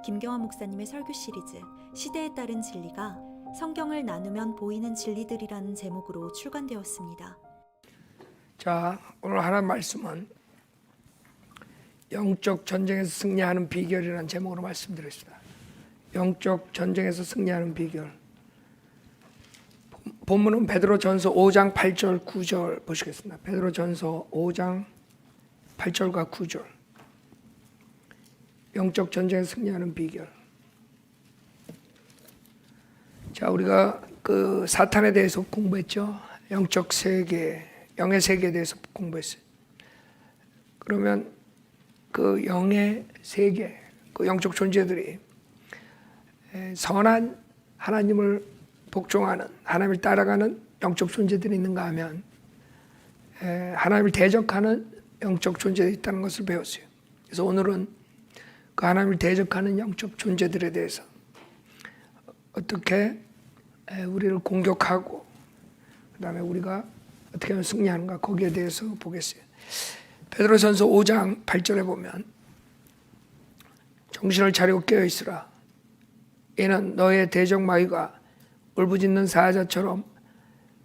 김경환 목사님의 설교 시리즈 시대에 따른 진리가 성경을 나누면 보이는 진리들이라는 제목으로 출간되었습니다. 자, 오늘 하나님 말씀은 영적 전쟁에서 승리하는 비결이라는 제목으로 말씀드렸습니다. 영적 전쟁에서 승리하는 비결. 본문은 베드로전서 5장 8절 9절 보시겠습니다. 베드로전서 5장 8절과 9절. 영적 전쟁에서 승리하는 비결. 자, 우리가 그 사탄에 대해서 공부했죠. 영적 세계, 영의 세계에 대해서 공부했어요. 그러면 그 영의 세계, 그 영적 존재들이 선한 하나님을 복종하는, 하나님을 따라가는 영적 존재들이 있는가 하면 하나님을 대적하는 영적 존재들이 있다는 것을 배웠어요. 그래서 오늘은 그 하나님을 대적하는 영적 존재들에 대해서 어떻게 우리를 공격하고 그 다음에 우리가 어떻게 하면 승리하는가, 거기에 대해서 보겠어요. 베드로전서 5장 8절에 보면 정신을 차리고 깨어있으라. 이는 너의 대적 마귀가 울부짖는 사자처럼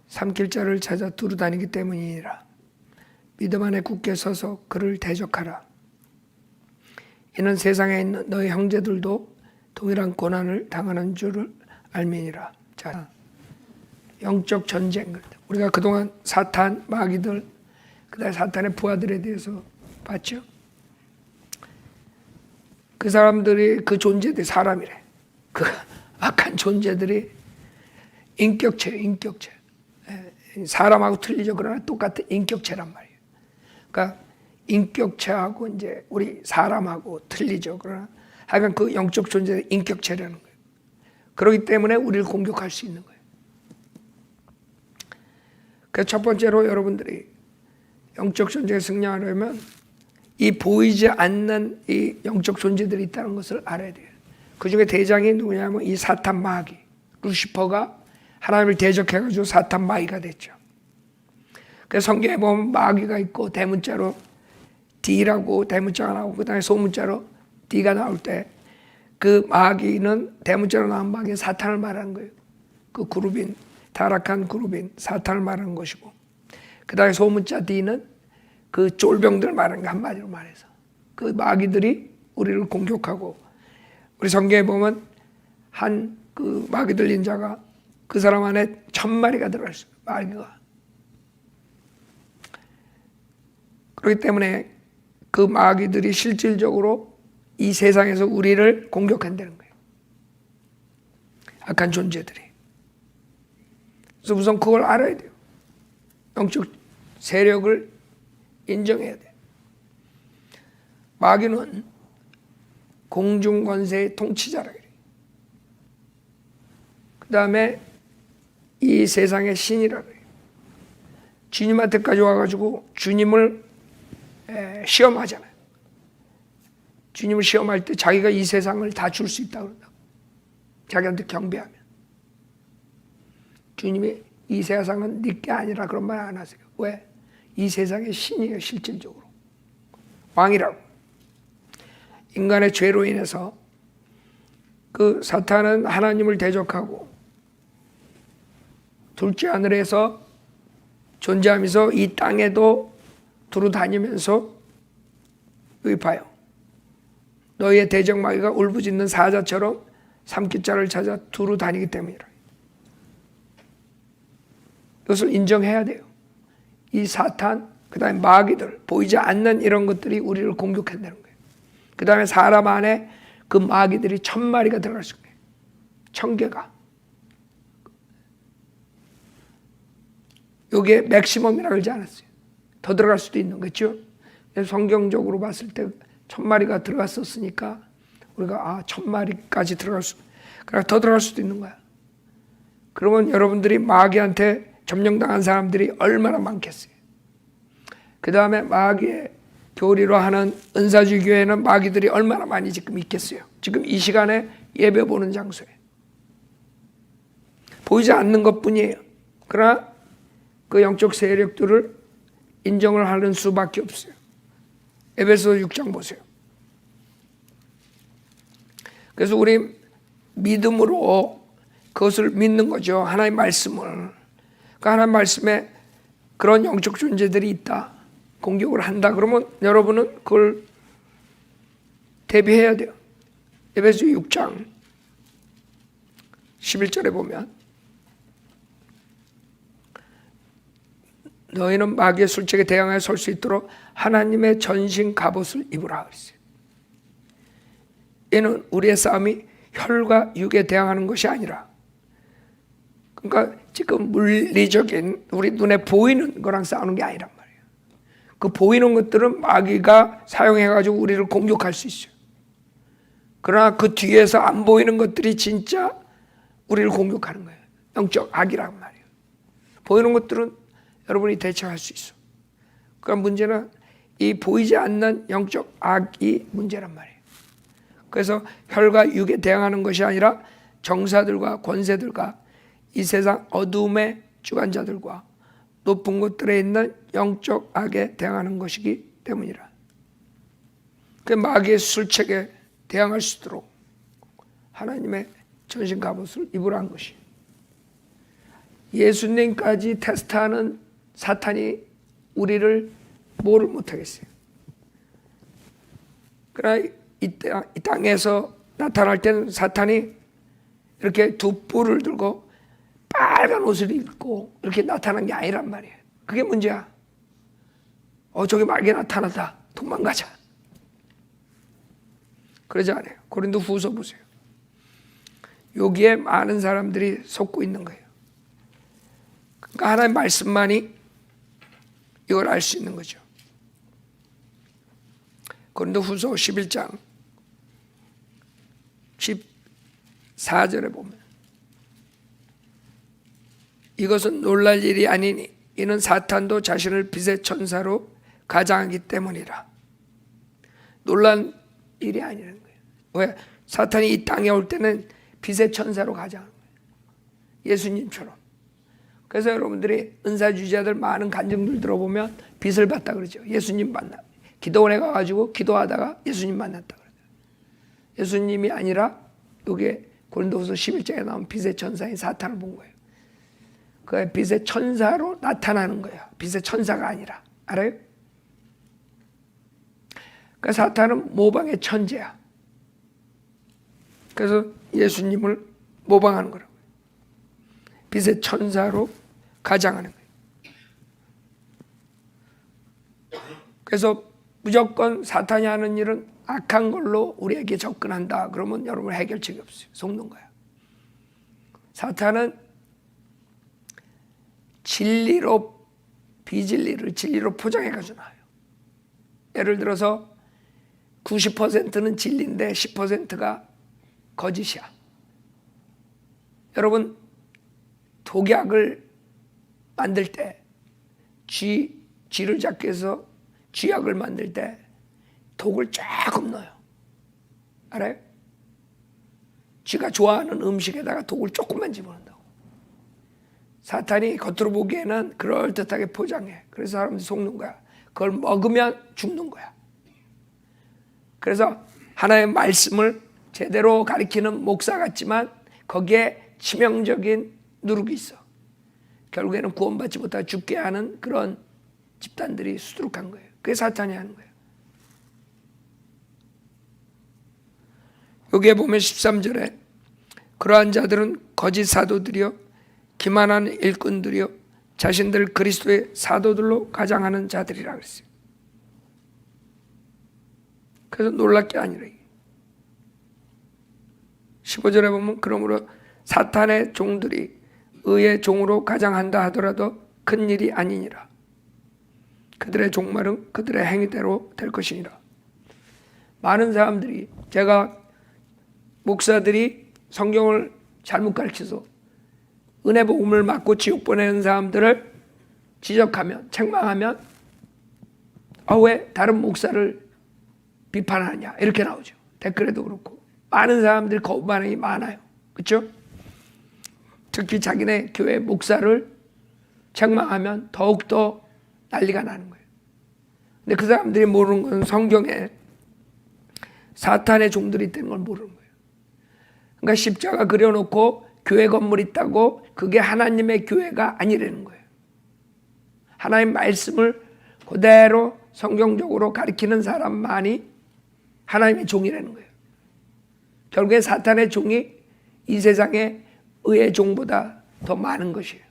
삼킬 자를 찾아 두루다니기 때문이니라. 믿음 안에 굳게 서서 그를 대적하라. 이는 세상에 있는 너의 형제들도 동일한 고난을 당하는 줄을 알미니라. 자, 영적 전쟁. 우리가 그동안 사탄, 마귀들, 그다음에 사탄의 부하들에 대해서 봤죠. 그 사람들이, 그 존재들이 사람이래. 그 악한 존재들이 인격체. 사람하고 틀리죠. 그러나 똑같은 인격체란 말이에요. 그러니까 인격체하고 이제 우리 사람하고 틀리죠. 그러나 하여간 그 영적 존재의 인격체라는 거예요. 그렇기 때문에 우리를 공격할 수 있는 거예요. 그래서 첫 번째로 여러분들이 영적 존재에 승리하려면 이 보이지 않는 이 영적 존재들이 있다는 것을 알아야 돼요. 그 중에 대장이 누구냐면 이 사탄 마귀, 루시퍼가 하나님을 대적해가지고 사탄 마귀가 됐죠. 그래서 성경에 보면 마귀가 있고 대문자로 D라고 대문자가 나오고 그 다음에 소문자로 D가 나올 때 그 마귀는 대문자로 나온 마귀는 사탄을 말하는 거예요. 그 그룹인, 타락한 그룹인 사탄을 말하는 것이고 그 다음에 소문자 D는 그 쫄병들 말하는 거, 한마디로 말해서 그 마귀들이 우리를 공격하고 우리 성경에 보면 한 그 마귀 들린 자가 그 사람 안에 1000마리가 들어갔어요. 마귀가. 그렇기 때문에 그 마귀들이 실질적으로 이 세상에서 우리를 공격한다는 거예요. 악한 존재들이. 그래서 우선 그걸 알아야 돼요. 영적 세력을 인정해야 돼요. 마귀는 공중권세의 통치자라 그래요. 그 다음에 이 세상의 신이라 그래요. 주님한테까지 와가지고 주님을 시험하잖아요. 주님을 시험할 때 자기가 이 세상을 다 줄 수 있다고 그런다고. 자기한테 경배하면. 주님이 이 세상은 네 게 아니라 그런 말 안 하세요. 왜? 이 세상의 신이에요. 실질적으로. 왕이라고. 인간의 죄로 인해서 그 사탄은 하나님을 대적하고 둘째 하늘에서 존재하면서 이 땅에도 두루 다니면서 여기 봐요. 너희의 대적 마귀가 울부짖는 사자처럼 삼킬 자를 찾아 두루 다니기 때문이라. 이것을 인정해야 돼요. 이 사탄, 그 다음에 마귀들, 보이지 않는 이런 것들이 우리를 공격한다는 거예요. 그 다음에 사람 안에 그 마귀들이 1000마리가 들어갈 수 있어요. 1000개가. 이게 맥시멈이라고 그러지 않았어요. 더 들어갈 수도 있는 거죠. 성경적으로 봤을 때 1000마리가 들어갔었으니까 우리가 1000마리까지 들어갈 수, 그러니까 더 들어갈 수도 있는 거야. 그러면 여러분들이 마귀한테 점령당한 사람들이 얼마나 많겠어요. 그 다음에 마귀의 교리로 하는 은사주의 교회는 마귀들이 얼마나 많이 지금 있겠어요. 지금 이 시간에 예배 보는 장소에. 보이지 않는 것뿐이에요. 그러나 그 영적 세력들을 인정을 하는 수밖에 없어요. 에베소 6장 보세요. 그래서 우리 믿음으로 그것을 믿는 거죠. 하나님의 말씀을. 그러니까 하나님의 말씀에 그런 영적 존재들이 있다, 공격을 한다 그러면 여러분은 그걸 대비해야 돼요. 에베소 6장 11절에 보면 너희는 마귀의 술책에 대항하여 설 수 있도록 하나님의 전신 갑옷을 입으라 그랬어요. 이는 우리의 싸움이 혈과 육에 대항하는 것이 아니라, 그러니까 지금 물리적인 우리 눈에 보이는 거랑 싸우는 게 아니란 말이에요. 그 보이는 것들은 마귀가 사용해가지고 우리를 공격할 수 있어요. 그러나 그 뒤에서 안 보이는 것들이 진짜 우리를 공격하는 거예요. 영적 악이란 말이에요. 보이는 것들은 여러분이 대처할 수 있어. 그러니까 문제는 이 보이지 않는 영적 악이 문제란 말이에요. 그래서 혈과 육에 대항하는 것이 아니라 정사들과 권세들과 이 세상 어둠의 주관자들과 높은 곳들에 있는 영적 악에 대항하는 것이기 때문이라. 그 마귀의 술책에 대항할 수 있도록 하나님의 전신 갑옷을 입으라 한 것이. 예수님까지 테스트하는 사탄이 우리를 뭐를 못하겠어요. 그러나 이 땅에서 나타날 때는 사탄이 이렇게 두 뿔을 들고 빨간 옷을 입고 이렇게 나타난 게 아니란 말이에요. 그게 문제야. 저기 마귀 나타났다, 도망가자. 그러지 않아요. 고린도 후서 보세요. 여기에 많은 사람들이 속고 있는 거예요. 그러니까 하나님의 말씀만이 이걸 알 수 있는 거죠. 고린도 후서 11장 14절에 보면 이것은 놀랄 일이 아니니 이는 사탄도 자신을 빛의 천사로 가장하기 때문이라. 놀란 일이 아니라는 거예요. 왜? 사탄이 이 땅에 올 때는 빛의 천사로 가장하는 거예요. 예수님처럼. 그래서 여러분들이 은사주의자들 많은 간증들 들어보면 빛을 봤다 그러죠. 예수님 만나. 기도원에 가가지고 기도하다가 예수님 만났다 그러죠. 예수님이 아니라 여기에 고린도후서 11장에 나온 빛의 천사인 사탄을 본 거예요. 그 빛의 천사로 나타나는 거예요. 빛의 천사가 아니라. 알아요? 그러니까 사탄은 모방의 천재야. 그래서 예수님을 모방하는 거라고요. 빛의 천사로 가장하는 거예요. 그래서 무조건 사탄이 하는 일은 악한 걸로 우리에게 접근한다. 그러면 여러분 해결책이 없어요. 속는 거야. 사탄은 진리로 비진리를 진리로 포장해가지고 나와요. 예를 들어서 90%는 진리인데 10%가 거짓이야. 여러분 독약을 만들 때 쥐를 잡기 위해서 쥐약을 만들 때 독을 조금 넣어요. 알아요? 쥐가 좋아하는 음식에다가 독을 조금만 집어넣는다고. 사탄이 겉으로 보기에는 그럴듯하게 포장해. 그래서 사람들이 속는 거야. 그걸 먹으면 죽는 거야. 그래서 하나의 말씀을 제대로 가리키는 목사 같지만 거기에 치명적인 누룩이 있어. 결국에는 구원받지 못하고 죽게 하는 그런 집단들이 수두룩한 거예요. 그게 사탄이 하는 거예요. 여기에 보면 13절에 그러한 자들은 거짓 사도들이요 기만한 일꾼들이요 자신들 그리스도의 사도들로 가장하는 자들이라 그랬어요. 그래서 놀랄 게 아니라 15절에 보면 그러므로 사탄의 종들이 의의 종으로 가장한다 하더라도 큰 일이 아니니라. 그들의 종말은 그들의 행위대로 될 것이니라. 많은 사람들이 제가 목사들이 성경을 잘못 가르쳐서 은혜 복음을 맞고 지옥 보내는 사람들을 지적하면 책망하면 왜 다른 목사를 비판하냐 이렇게 나오죠. 댓글에도 그렇고 많은 사람들이 거부 반응이 많아요. 그렇죠? 특히 자기네 교회 목사를 책망하면 더욱더 난리가 나는 거예요. 근데 그 사람들이 모르는 건 성경에 사탄의 종들이 있다는 걸 모르는 거예요. 그러니까 십자가 그려놓고 교회 건물 있다고 그게 하나님의 교회가 아니라는 거예요. 하나님 말씀을 그대로 성경적으로 가리키는 사람만이 하나님의 종이라는 거예요. 결국에 사탄의 종이 이 세상의 의의 종보다 더 많은 것이에요.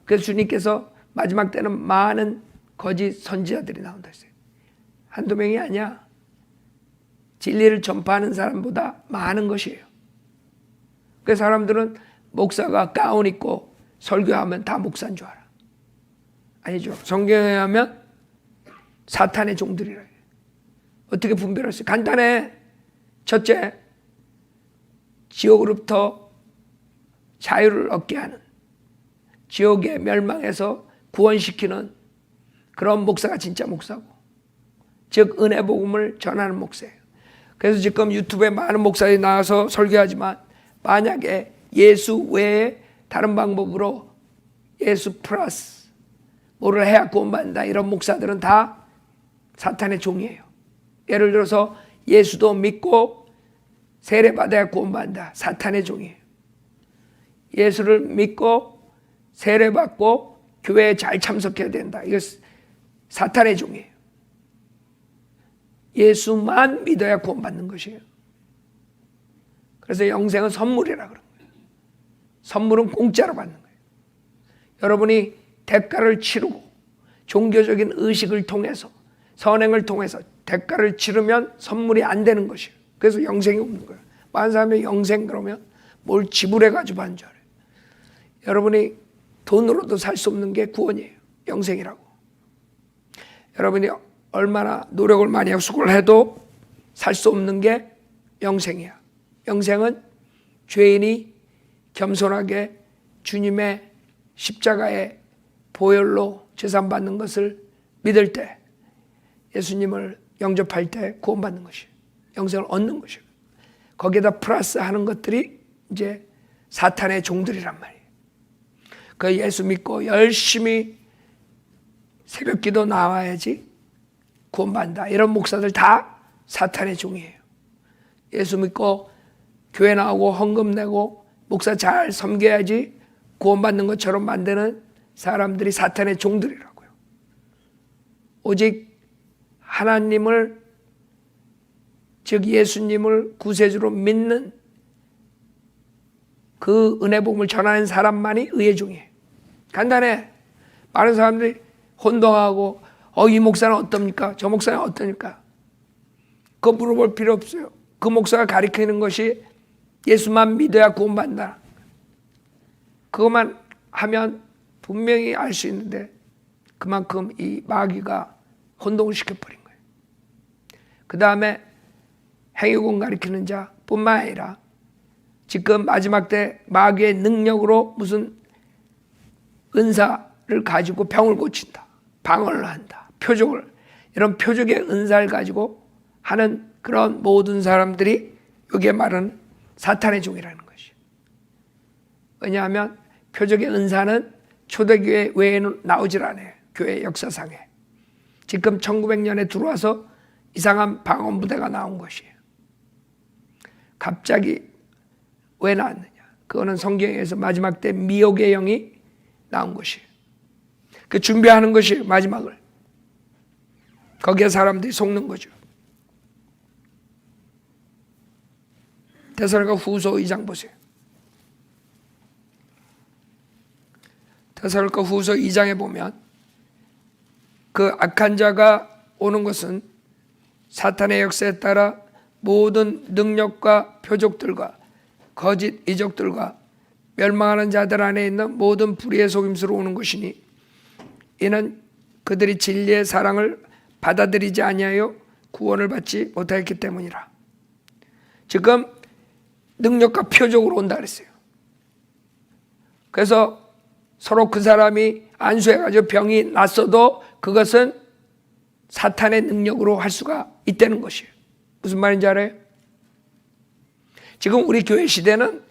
그래서 주님께서 마지막 때는 많은 거짓 선지자들이 나온다 했어요. 한두 명이 아니야. 진리를 전파하는 사람보다 많은 것이에요. 그래서 사람들은 목사가 가운 입고 설교하면 다 목사인 줄 알아. 아니죠. 성경에 하면 사탄의 종들이라 해요. 어떻게 분별할 수 있어요? 간단해. 첫째, 지옥으로부터 자유를 얻게 하는, 지옥의 멸망에서 구원시키는 그런 목사가 진짜 목사고, 즉 은혜 복음을 전하는 목사예요. 그래서 지금 유튜브에 많은 목사들이 나와서 설교하지만 만약에 예수 외에 다른 방법으로 예수 플러스 뭐를 해야 구원받는다 이런 목사들은 다 사탄의 종이에요. 예를 들어서 예수도 믿고 세례받아야 구원받는다. 사탄의 종이에요. 예수를 믿고 세례받고 교회에 잘 참석해야 된다. 이거 사탄의 종이에요. 예수만 믿어야 구원받는 것이에요. 그래서 영생은 선물이라 그런 거예요. 선물은 공짜로 받는 거예요. 여러분이 대가를 치르고 종교적인 의식을 통해서 선행을 통해서 대가를 치르면 선물이 안 되는 것이에요. 그래서 영생이 없는 거예요. 많은 사람이 영생 그러면 뭘 지불해가지고 하는 줄 알아요. 여러분이 돈으로도 살 수 없는 게 구원이에요. 영생이라고. 여러분이 얼마나 노력을 많이 하고 수고를 해도 살 수 없는 게 영생이야. 영생은 죄인이 겸손하게 주님의 십자가의 보혈로 제산받는 것을 믿을 때, 예수님을 영접할 때 구원받는 것이에요. 영생을 얻는 것이에요. 거기에다 플러스 하는 것들이 이제 사탄의 종들이란 말이에요. 그 예수 믿고 열심히 새벽기도 나와야지 구원받는다. 이런 목사들 다 사탄의 종이에요. 예수 믿고 교회 나오고 헌금 내고 목사 잘 섬겨야지 구원받는 것처럼 만드는 사람들이 사탄의 종들이라고요. 오직 하나님을, 즉 예수님을 구세주로 믿는 그 은혜 복음을 전하는 사람만이 의의 종이에요. 간단해. 많은 사람들이 혼동하고 이 목사는 어떻습니까? 저 목사는 어떻습니까? 그거 물어볼 필요 없어요. 그 목사가 가리키는 것이 예수만 믿어야 구원받는다. 그것만 하면 분명히 알 수 있는데 그만큼 이 마귀가 혼동을 시켜버린 거예요. 그 다음에 행위군 가리키는 자뿐만 아니라 지금 마지막 때 마귀의 능력으로 무슨 은사를 가지고 병을 고친다, 방언을 한다, 표적을, 이런 표적의 은사를 가지고 하는 그런 모든 사람들이 여기에 말하는 사탄의 종이라는 것이에요. 왜냐하면 표적의 은사는 초대교회 외에는 나오질 않아요. 교회 역사상에. 지금 1900년에 들어와서 이상한 방언 부대가 나온 것이에요. 갑자기 왜 나왔느냐? 그거는 성경에서 마지막 때 미혹의 영이 나온 것이에요. 그 준비하는 것이 마지막을. 거기에 사람들이 속는 거죠. 데살로니가 후서 2장 보세요. 데살로니가 후서 2장에 보면 그 악한 자가 오는 것은 사탄의 역사에 따라 모든 능력과 표적들과 거짓 이적들과 멸망하는 자들 안에 있는 모든 불의의 속임수로 오는 것이니 이는 그들이 진리의 사랑을 받아들이지 아니하여 구원을 받지 못하였기 때문이라. 지금 능력과 표적으로 온다 그랬어요. 그래서 서로 그 사람이 안수해가지고 병이 났어도 그것은 사탄의 능력으로 할 수가 있다는 것이에요. 무슨 말인지 알아요? 지금 우리 교회 시대는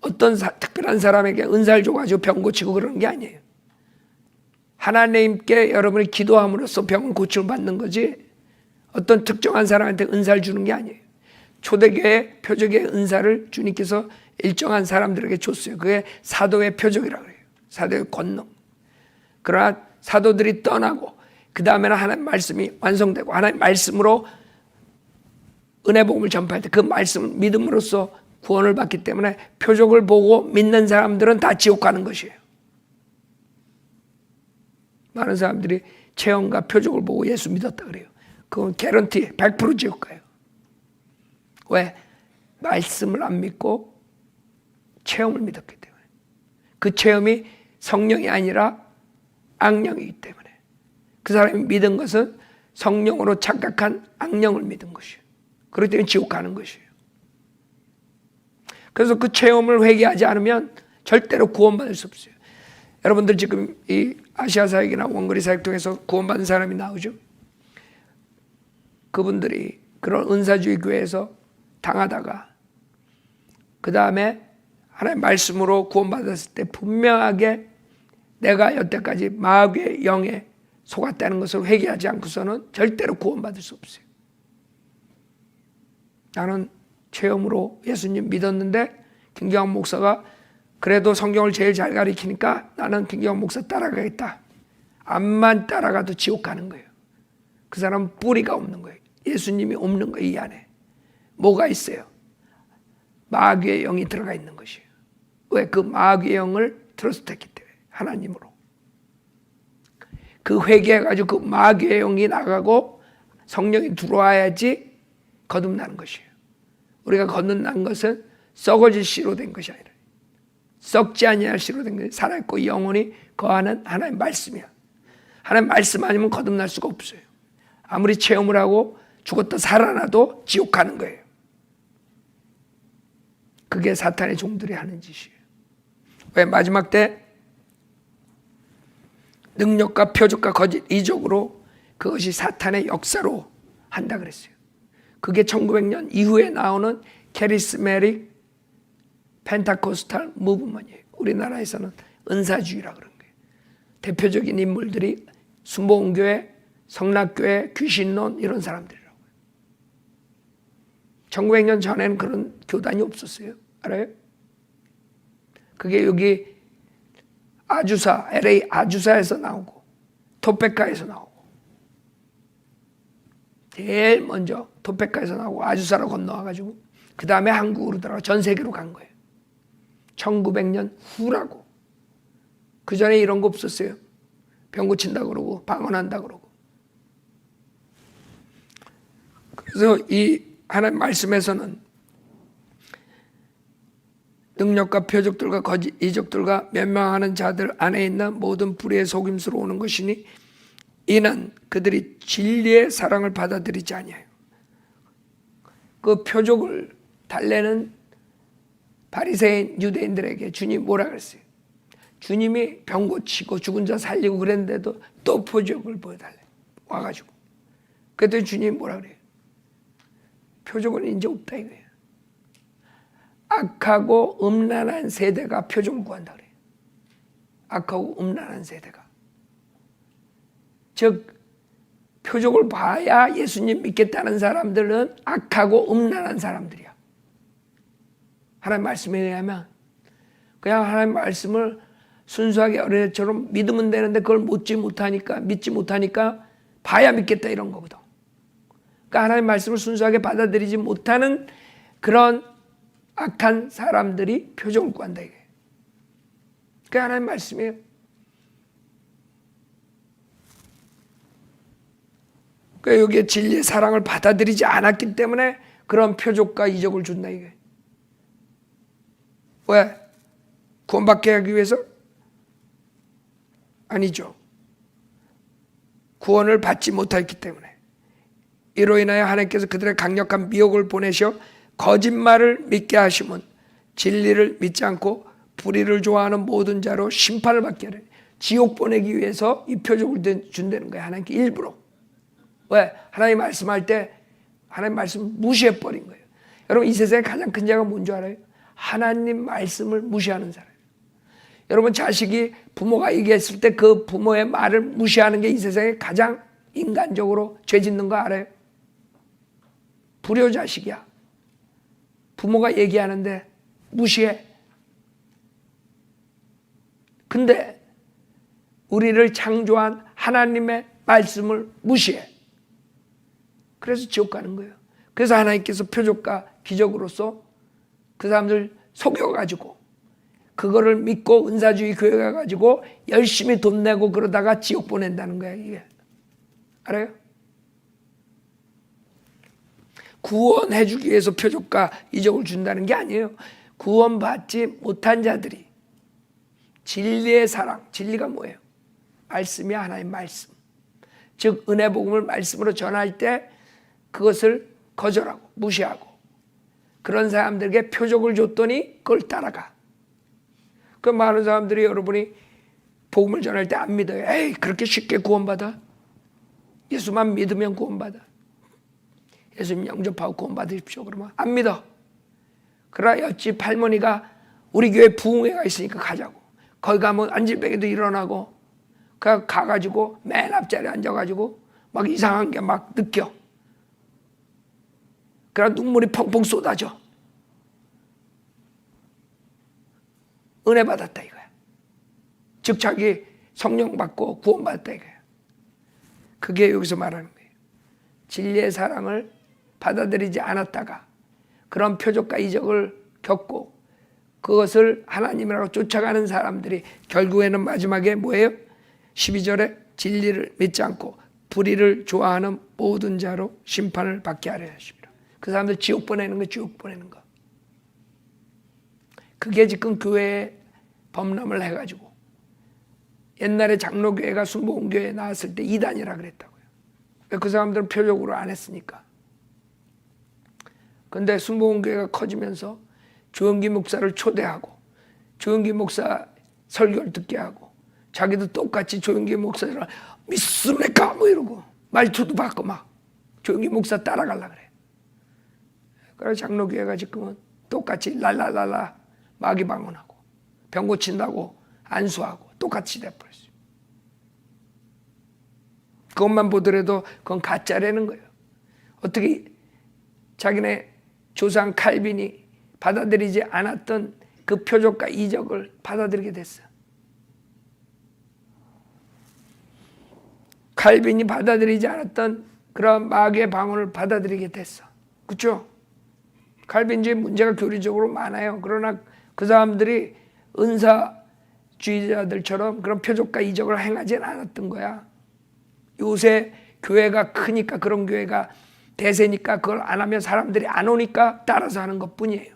어떤 특별한 사람에게 은사를 줘가지고 병 고치고 그러는 게 아니에요. 하나님께 여러분이 기도함으로써 병은 고침을 받는 거지 어떤 특정한 사람한테 은사를 주는 게 아니에요. 초대교회 표적의 은사를 주님께서 일정한 사람들에게 줬어요. 그게 사도의 표적이라고 그래요. 사도의 권능. 그러나 사도들이 떠나고 그 다음에는 하나님 말씀이 완성되고 하나님 말씀으로 은혜 복음을 전파할 때 그 말씀을 믿음으로써 구원을 받기 때문에 표적을 보고 믿는 사람들은 다 지옥 가는 것이에요. 많은 사람들이 체험과 표적을 보고 예수 믿었다 그래요. 그건 개런티 100% 지옥 가요. 왜? 말씀을 안 믿고 체험을 믿었기 때문에. 그 체험이 성령이 아니라 악령이기 때문에. 그 사람이 믿은 것은 성령으로 착각한 악령을 믿은 것이에요. 그렇기 때문에 지옥 가는 것이에요. 그래서 그 체험을 회개하지 않으면 절대로 구원받을 수 없어요. 여러분들 지금 이 아시아 사역이나 원거리 사역 통해서 구원받은 사람이 나오죠. 그분들이 그런 은사주의 교회에서 당하다가 그 다음에 하나님 말씀으로 구원받았을 때 분명하게 내가 여태까지 마귀의 영에 속았다는 것을 회개하지 않고서는 절대로 구원받을 수 없어요. 나는 체험으로 예수님 믿었는데 김경환 목사가 그래도 성경을 제일 잘 가르치니까 나는 김경환 목사 따라가겠다. 암만 따라가도 지옥 가는 거예요. 그 사람은 뿌리가 없는 거예요. 예수님이 없는 거예요. 이 안에. 뭐가 있어요? 마귀의 영이 들어가 있는 것이에요. 왜? 그 마귀의 영을 트러스트했기 때문에. 하나님으로. 그 회개해가지고 그 마귀의 영이 나가고 성령이 들어와야지 거듭나는 것이에요. 우리가 거듭난 것은 썩어질 씨로 된 것이 아니라 썩지 아니할 씨로 된 것이 살아있고 영원히 거하는 하나님의 말씀이야. 하나님 말씀 아니면 거듭날 수가 없어요. 아무리 체험을 하고 죽었다 살아나도 지옥 가는 거예요. 그게 사탄의 종들이 하는 짓이에요. 왜? 마지막 때 능력과 표적과 거짓 이적으로 그것이 사탄의 역사로 한다 그랬어요. 그게 1900년 이후에 나오는 캐리스메릭 펜타코스탈 무브먼이에요. 우리나라에서는 은사주의라 그런 거예요. 대표적인 인물들이 순복음교회, 성락교회, 귀신론 이런 사람들이라고요. 1900년 전에는 그런 교단이 없었어요. 알아요? 그게 여기 아주사, LA 아주사에서 나오고 토페카에서 나오고 제일 먼저 토페카에서 나오고 아주사로 건너와가지고 그 다음에 한국으로 들어가 전 세계로 간 거예요. 1900년 후라고. 그 전에 이런 거 없었어요. 병 고친다 그러고 방언한다 그러고. 그래서 이 하나님 말씀에서는 능력과 표적들과 거짓 이적들과 멸망하는 자들 안에 있는 모든 불의의 속임수로 오는 것이니 이는 그들이 진리의 사랑을 받아들이지 아니하여. 그 표적을 달래는 바리새인 유대인들에게 주님 뭐라 그랬어요? 주님이 병 고치고 죽은 자 살리고 그랬는데도 또 표적을 보여달래. 와가지고. 그랬더니 주님 뭐라 그래요? 표적은 이제 없다 이거예요. 악하고 음란한 세대가 표적을 구한다 그래요. 악하고 음란한 세대가. 즉 표적을 봐야 예수님 믿겠다는 사람들은 악하고 음란한 사람들이야. 하나님 말씀에 의하면 그냥 하나님 말씀을 순수하게 어린애처럼 믿으면 되는데 그걸 믿지 못하니까 봐야 믿겠다 이런 거거든. 그러니까 하나님 말씀을 순수하게 받아들이지 못하는 그런 악한 사람들이 표적을 구한다 이게. 그게 하나님 말씀이에요. 그러니까 여기에 진리의 사랑을 받아들이지 않았기 때문에 그런 표적과 이적을 준다 이게. 왜? 구원받게 하기 위해서? 아니죠. 구원을 받지 못했기 때문에. 이로 인하여 하나님께서 그들의 강력한 미혹을 보내셔 거짓말을 믿게 하시면 진리를 믿지 않고 불의를 좋아하는 모든 자로 심판을 받게 하려. 지옥 보내기 위해서 이 표적을 준다는 거예요. 하나님께 일부러. 왜? 하나님 말씀할 때 하나님 말씀을 무시해버린 거예요. 여러분 이 세상에 가장 큰 죄가 뭔 줄 알아요? 하나님 말씀을 무시하는 사람. 여러분 자식이 부모가 얘기했을 때 그 부모의 말을 무시하는 게 이 세상에 가장 인간적으로 죄 짓는 거 알아요? 불효자식이야. 부모가 얘기하는데 무시해. 근데 우리를 창조한 하나님의 말씀을 무시해. 그래서 지옥 가는 거예요. 그래서 하나님께서 표적과 기적으로서 그 사람들 속여가지고 그거를 믿고 은사주의 교회 가가지고 열심히 돈 내고 그러다가 지옥 보낸다는 거야. 이게 알아요? 구원해주기 위해서 표적과 이적을 준다는 게 아니에요. 구원받지 못한 자들이 진리의 사랑, 진리가 뭐예요? 말씀이 하나님 말씀. 즉 은혜 복음을 말씀으로 전할 때 그것을 거절하고 무시하고 그런 사람들에게 표적을 줬더니 그걸 따라가. 그 많은 사람들이 여러분이 복음을 전할 때 안 믿어요. 에이, 그렇게 쉽게 구원받아? 예수만 믿으면 구원받아. 예수님 영접하고 구원받으십시오. 그러면 안 믿어. 그러나 옆집 할머니가 우리 교회 부흥회가 있으니까 가자고. 거기 가면 안질병에도 일어나고 가가지고 맨 앞자리에 앉아가지고 막 이상한 게 막 느껴. 그러나 눈물이 펑펑 쏟아져. 은혜 받았다 이거야. 즉 자기 성령 받고 구원받았다 이거야. 그게 여기서 말하는 거예요. 진리의 사랑을 받아들이지 않았다가 그런 표적과 이적을 겪고 그것을 하나님이라고 쫓아가는 사람들이 결국에는 마지막에 뭐예요? 12절에 진리를 믿지 않고 불의를 좋아하는 모든 자로 심판을 받게 하려 하십니다. 그 사람들 지옥 보내는 거, 지옥 보내는 거. 그게 지금 교회에 범람을 해가지고 옛날에 장로교회가 순복음교회에 나왔을 때 이단이라 그랬다고요. 그 사람들은 표적으로 안 했으니까. 근데 순복음교회가 커지면서 조영기 목사를 초대하고 조영기 목사 설교를 듣게 하고 자기도 똑같이 조영기 목사를 믿습니까? 뭐 이러고 말투도 바꿔 막 조영기 목사 따라가려고 그래. 그래서 장로교회가 지금은 똑같이 랄랄랄라 마귀 방언하고 병 고친다고 안수하고 똑같이 돼버렸어요. 그것만 보더라도 그건 가짜라는 거예요. 어떻게 자기네 조상 칼빈이 받아들이지 않았던 그 표적과 이적을 받아들이게 됐어. 칼빈이 받아들이지 않았던 그런 마귀의 방언을 받아들이게 됐어. 그렇죠? 칼빈주의 문제가 교리적으로 많아요. 그러나 그 사람들이 은사주의자들처럼 그런 표적과 이적을 행하지 않았던 거야. 요새 교회가 크니까 그런 교회가 대세니까 그걸 안 하면 사람들이 안 오니까 따라서 하는 것뿐이에요.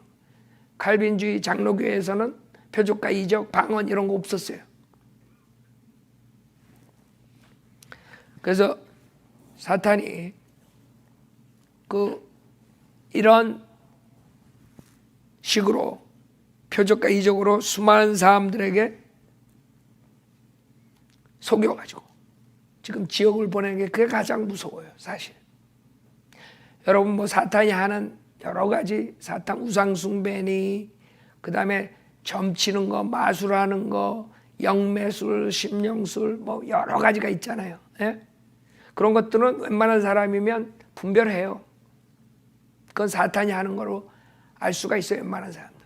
칼빈주의 장로교회에서는 표적과 이적, 방언 이런 거 없었어요. 그래서 사탄이 이런 식으로 표적과 이적으로 수많은 사람들에게 속여가지고 지금 지옥을 보내는 게 그게 가장 무서워요, 사실. 여러분 뭐 사탄이 하는 여러 가지 사탄 우상 숭배니 그다음에 점치는 거, 마술하는 거, 영매술, 심령술 뭐 여러 가지가 있잖아요. 예? 그런 것들은 웬만한 사람이면 분별해요. 그건 사탄이 하는 거로 알 수가 있어요, 웬만한 사람들.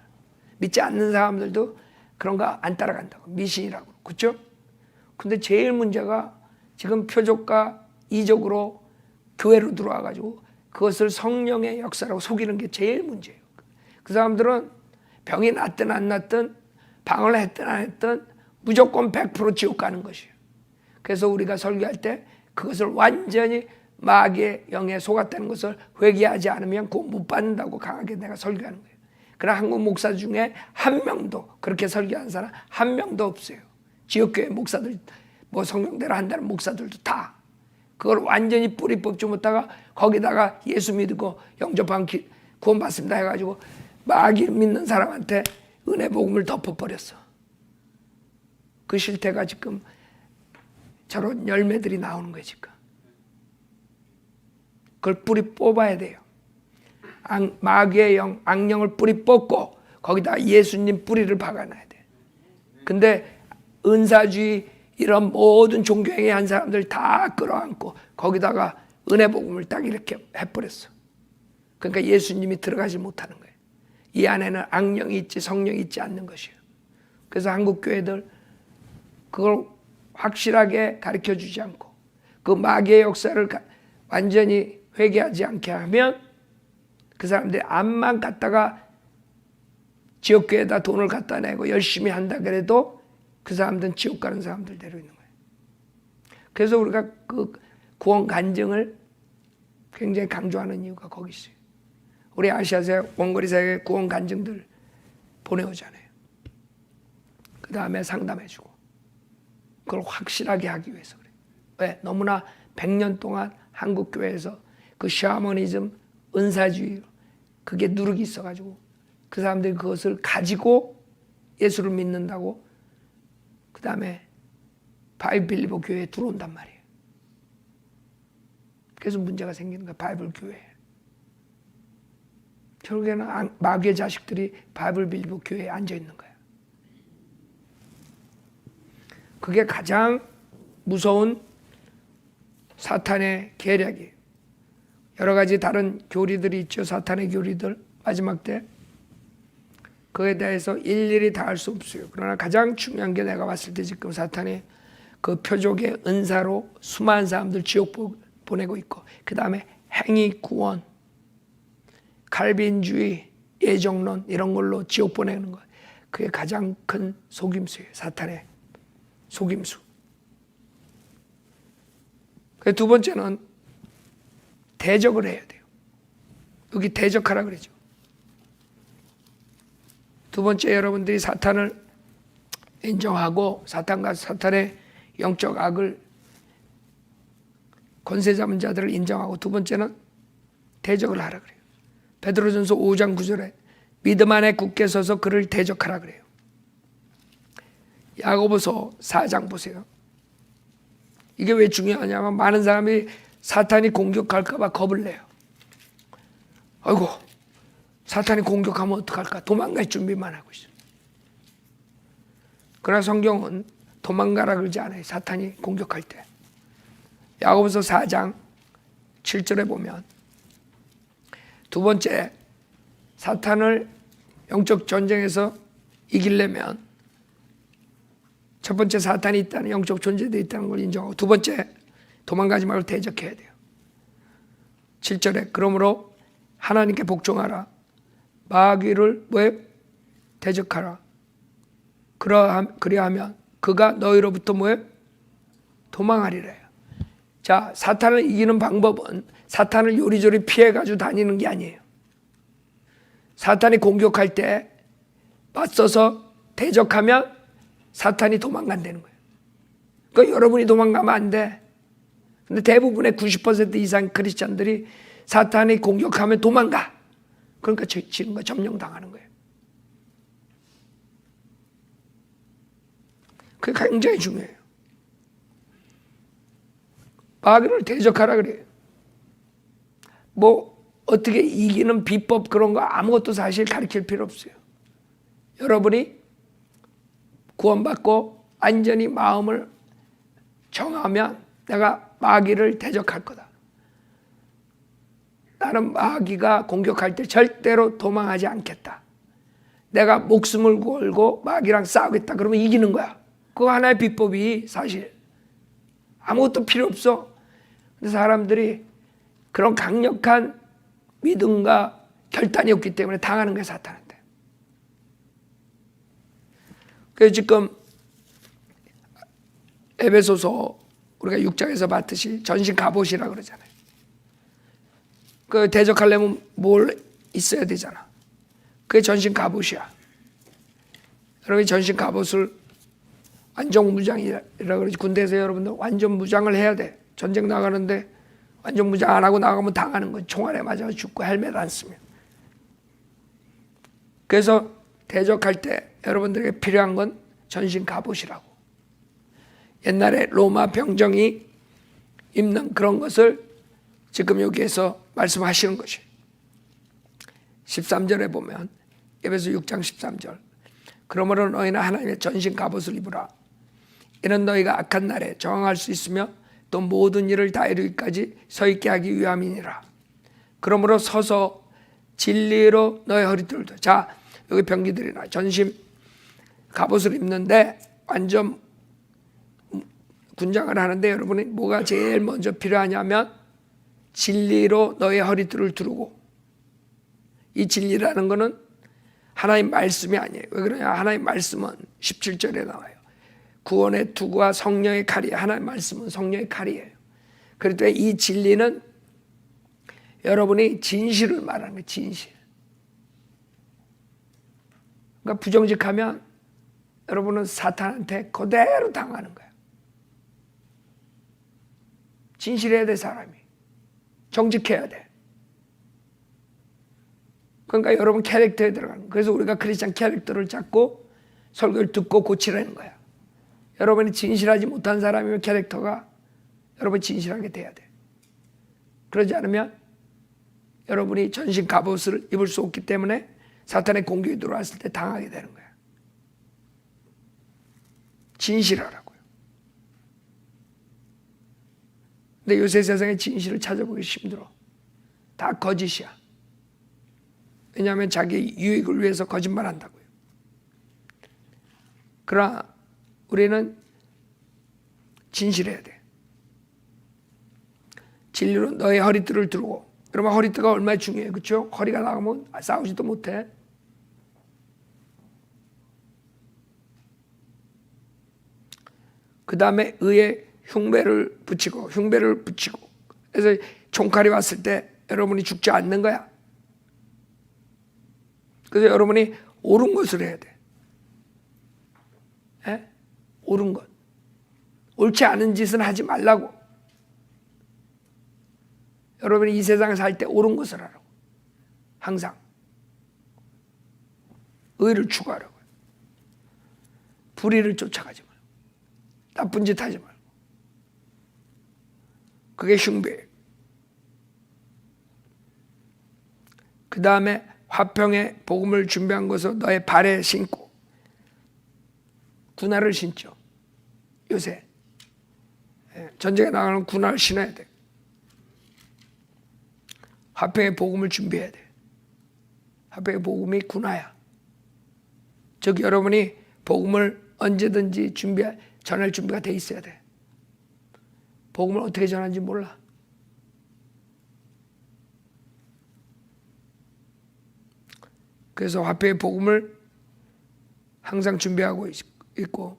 믿지 않는 사람들도 그런 거 안 따라간다고, 미신이라고. 그렇죠? 근데 제일 문제가 지금 표적과 이적으로 교회로 들어와가지고 그것을 성령의 역사라고 속이는 게 제일 문제예요. 그 사람들은 병이 낫든 안 낫든 방언을 했든 안 했든 무조건 100% 지옥 가는 것이에요. 그래서 우리가 설교할 때 그것을 완전히 마귀의 영에 속았다는 것을 회개하지 않으면 구원 못 받는다고 강하게 내가 설교하는 거예요. 그러나 한국 목사 중에 한 명도 그렇게 설교한 사람 한 명도 없어요. 지역교회 목사들 뭐 성령대로 한다는 목사들도 다 그걸 완전히 뿌리 뽑지 못하가 거기다가 예수 믿고 영접한 구원 받습니다 해가지고 마귀 믿는 사람한테 은혜 복음을 덮어버렸어. 그 실태가 지금 저런 열매들이 나오는 거예요 지금. 그걸 뿌리 뽑아야 돼요. 마귀의 영, 악령을 뿌리 뽑고 거기다 예수님 뿌리를 박아놔야 돼. 근데 은사주의 이런 모든 종교행위 한 사람들 다 끌어안고 거기다가 은혜 복음을 딱 이렇게 해버렸어. 그러니까 예수님이 들어가지 못하는 거예요. 이 안에는 악령이 있지 성령이 있지 않는 것이에요. 그래서 한국 교회들 그걸 확실하게 가르쳐 주지 않고 그 마귀의 역사를 완전히 회개하지 않게 하면 그 사람들이 암만 갖다가 지역교회에다 돈을 갖다 내고 열심히 한다 그래도 그 사람들은 지옥 가는 사람들 대로 있는 거예요. 그래서 우리가 그 구원 간증을 굉장히 강조하는 이유가 거기 있어요. 우리 아시아세 원거리 사역에 구원 간증들 보내오잖아요. 그 다음에 상담해주고 그걸 확실하게 하기 위해서 그래요. 왜? 너무나 100년 동안 한국 교회에서 그 샤머니즘 은사주의 그게 누룩이 있어가지고 그 사람들이 그것을 가지고 예수를 믿는다고 그 다음에 바이블 빌리버 교회에 들어온단 말이에요. 그래서 문제가 생기는 거예요. 바이블 교회에. 결국에는 마귀의 자식들이 바이블 빌리버 교회에 앉아있는 거예요. 그게 가장 무서운 사탄의 계략이에요. 여러 가지 다른 교리들이 있죠. 사탄의 교리들 마지막 때 그에 대해서 일일이 다 할 수 없어요. 그러나 가장 중요한 게 내가 봤을 때 지금 사탄의 그 표적의 은사로 수많은 사람들 지옥 보내고 있고 그 다음에 행위 구원, 칼빈주의, 예정론 이런 걸로 지옥 보내는 거 그게 가장 큰 속임수예요. 사탄의 속임수. 두 번째는 대적을 해야 돼요. 여기 대적하라 그러죠. 두 번째 여러분들이 사탄을 인정하고 사탄과 사탄의 영적 악을 권세 잡은 자들을 인정하고 두 번째는 대적을 하라 그래요. 베드로전서 5장 9절에 믿음 안에 굳게 서서 그를 대적하라 그래요. 야고보서 4장 보세요. 이게 왜 중요하냐면 많은 사람이 사탄이 공격할까 봐 겁을 내요. 아이고 사탄이 공격하면 어떡할까 도망갈 준비만 하고 있어요. 그러나 성경은 도망가라 그러지 않아요. 사탄이 공격할 때. 야고보서 4장 7절에 보면 두 번째 사탄을 영적 전쟁에서 이기려면 첫 번째 사탄이 있다는 영적 존재도 있다는 걸 인정하고 두 번째 도망가지 말고 대적해야 돼요. 7절에 그러므로 하나님께 복종하라. 마귀를 왜 대적하라. 그리하면 그가 너희로부터 뭐에 도망하리래요. 자, 사탄을 이기는 방법은 사탄을 요리조리 피해가지고 다니는 게 아니에요. 사탄이 공격할 때 맞서서 대적하면 사탄이 도망간다는 거예요. 그러니까 여러분이 도망가면 안 돼. 근데 대부분의 90% 이상 크리스찬들이 사탄이 공격하면 도망가. 그러니까 지는 거 점령당하는 거예요. 그게 굉장히 중요해요. 마귀를 대적하라 그래요. 뭐 어떻게 이기는 비법 그런 거 아무것도 사실 가르칠 필요 없어요. 여러분이 구원받고 완전히 마음을 정하면 내가 마귀를 대적할 거다. 나는 마귀가 공격할 때 절대로 도망하지 않겠다. 내가 목숨을 걸고 마귀랑 싸우겠다. 그러면 이기는 거야. 그거 하나의 비법이 사실 아무것도 필요 없어. 근데 사람들이 그런 강력한 믿음과 결단이 없기 때문에 당하는 거야 사탄한테. 그래서 지금 에베소서 우리가 6장에서 봤듯이 전신 갑옷이라 그러잖아요. 그 대적하려면 뭘 있어야 되잖아. 그게 전신 갑옷이야. 여러분이 전신 갑옷을 완전 무장이라 그러지. 군대에서 여러분들 완전 무장을 해야 돼. 전쟁 나가는데 완전 무장 안 하고 나가면 당하는 거지. 총알에 맞아서 죽고 헬멧 안 쓰면. 그래서 대적할 때 여러분들에게 필요한 건 전신 갑옷이라고. 옛날에 로마 병정이 입는 그런 것을 지금 여기에서 말씀하시는 것이 13절에 보면 에베소 6장 13절 그러므로 너희는 하나님의 전신 갑옷을 입으라. 이는 너희가 악한 날에 저항할 수 있으며 또 모든 일을 다 이루기까지 서 있게 하기 위함이니라. 그러므로 서서 진리로 너의 허리띠를 두. 자, 여기 병기들이나 전심 갑옷을 입는데 완전 군장을 하는데 여러분이 뭐가 제일 먼저 필요하냐면 진리로 너의 허리띠를 두르고, 이 진리라는 거는 하나님 말씀이 아니에요. 왜 그러냐? 하나님 말씀은 17절에 나와요. 구원의 투구와 성령의 칼이, 하나님 말씀은 성령의 칼이에요. 그럴 때 이 진리는 여러분이 진실을 말하는 거예요. 진실. 그러니까 부정직하면 여러분은 사탄한테 그대로 당하는 거예요. 진실해야 돼, 사람이. 정직해야 돼. 그러니까 여러분 캐릭터에 들어가는 거예요. 그래서 우리가 크리스찬 캐릭터를 잡고 설교를 듣고 고치라는 거야. 여러분이 진실하지 못한 사람이면 캐릭터가 여러분 진실하게 돼야 돼. 그러지 않으면 여러분이 전신 갑옷을 입을 수 없기 때문에 사탄의 공격이 들어왔을 때 당하게 되는 거야. 진실하라고요. 근데 요새 세상에 진실을 찾아보기 힘들어. 다 거짓이야. 왜냐하면 자기 유익을 위해서 거짓말한다고요. 그러나 우리는 진실해야 돼. 진리로 너의 허리띠를 두르고. 여러분 허리띠가 얼마나 중요해요. 그렇죠? 허리가 나가면 싸우지도 못해. 그 다음에 의에 흉배를 붙이고. 그래서 총칼이 왔을 때 여러분이 죽지 않는 거야. 그래서 여러분이 옳은 것을 해야 돼. 에? 옳은 것. 옳지 않은 짓은 하지 말라고. 여러분이 이 세상에 살 때 옳은 것을 하라고. 항상. 의를 추구하라고요. 불의를 쫓아가지 말고. 나쁜 짓 하지 말고. 그게 흉배예요. 그 다음에 화평의 복음을 준비한 것을 너의 발에 신고. 군화를 신죠. 요새 전쟁에 나가는 군화를 신어야 돼. 화평의 복음을 준비해야 돼. 화평의 복음이 군화야. 즉 여러분이 복음을 언제든지 전할 준비가 돼 있어야 돼. 복음을 어떻게 전하는지 몰라. 그래서 화평의 복음을 항상 준비하고 있고,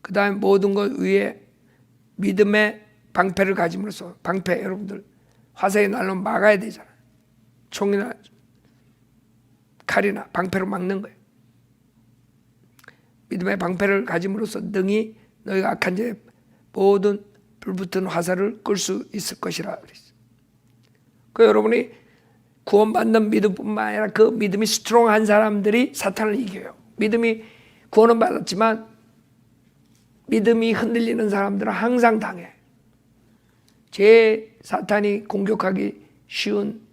그 다음에 모든 것 위에 믿음의 방패를 가짐으로써, 방패 여러분들 화살이 날로 막아야 되잖아. 총이나 칼이나 방패로 막는 거예요. 믿음의 방패를 가짐으로써 능히 너희가 악한 자의 모든 불붙은 화살을 끌 수 있을 것이라 그랬어요. 그 여러분이 구원받는 믿음뿐만 아니라 그 믿음이 스트롱한 사람들이 사탄을 이겨요. 믿음이 구원은 받았지만 믿음이 흔들리는 사람들은 항상 당해. 제일 사탄이 공격하기 쉬운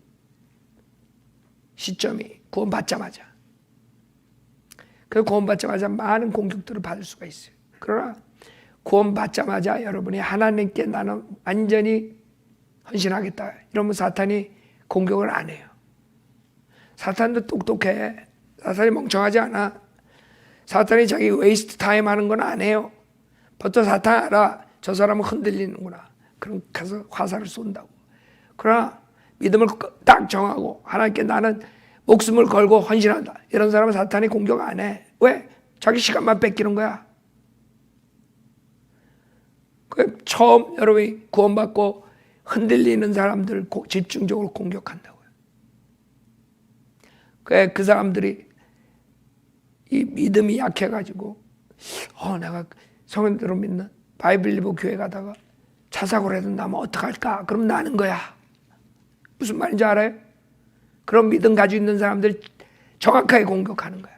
시점이 구원받자마자. 그 구원받자마자 많은 공격들을 받을 수가 있어요. 그러나 구원받자마자 여러분이 하나님께 나는 완전히 헌신하겠다 이러면 사탄이 공격을 안 해요. 사탄도 똑똑해. 사탄이 멍청하지 않아. 사탄이 자기 웨이스트 타임 하는 건 안 해요. 벌써 사탄 알아. 저 사람은 흔들리는구나. 그럼 가서 화살을 쏜다고. 그러나 믿음을 딱 정하고 하나님께 나는 목숨을 걸고 헌신한다. 이런 사람은 사탄이 공격 안 해. 왜? 자기 시간만 뺏기는 거야. 처음 여러분이 구원받고 흔들리는 사람들을 집중적으로 공격한다고요. 그 사람들이 이 믿음이 약해가지고 내가 성인들을 믿는 바이블리브 교회 가다가 차 사고를 해도 나면 어떡할까? 그럼 나는 거야. 무슨 말인지 알아요? 그런 믿음 가지고 있는 사람들 정확하게 공격하는 거야.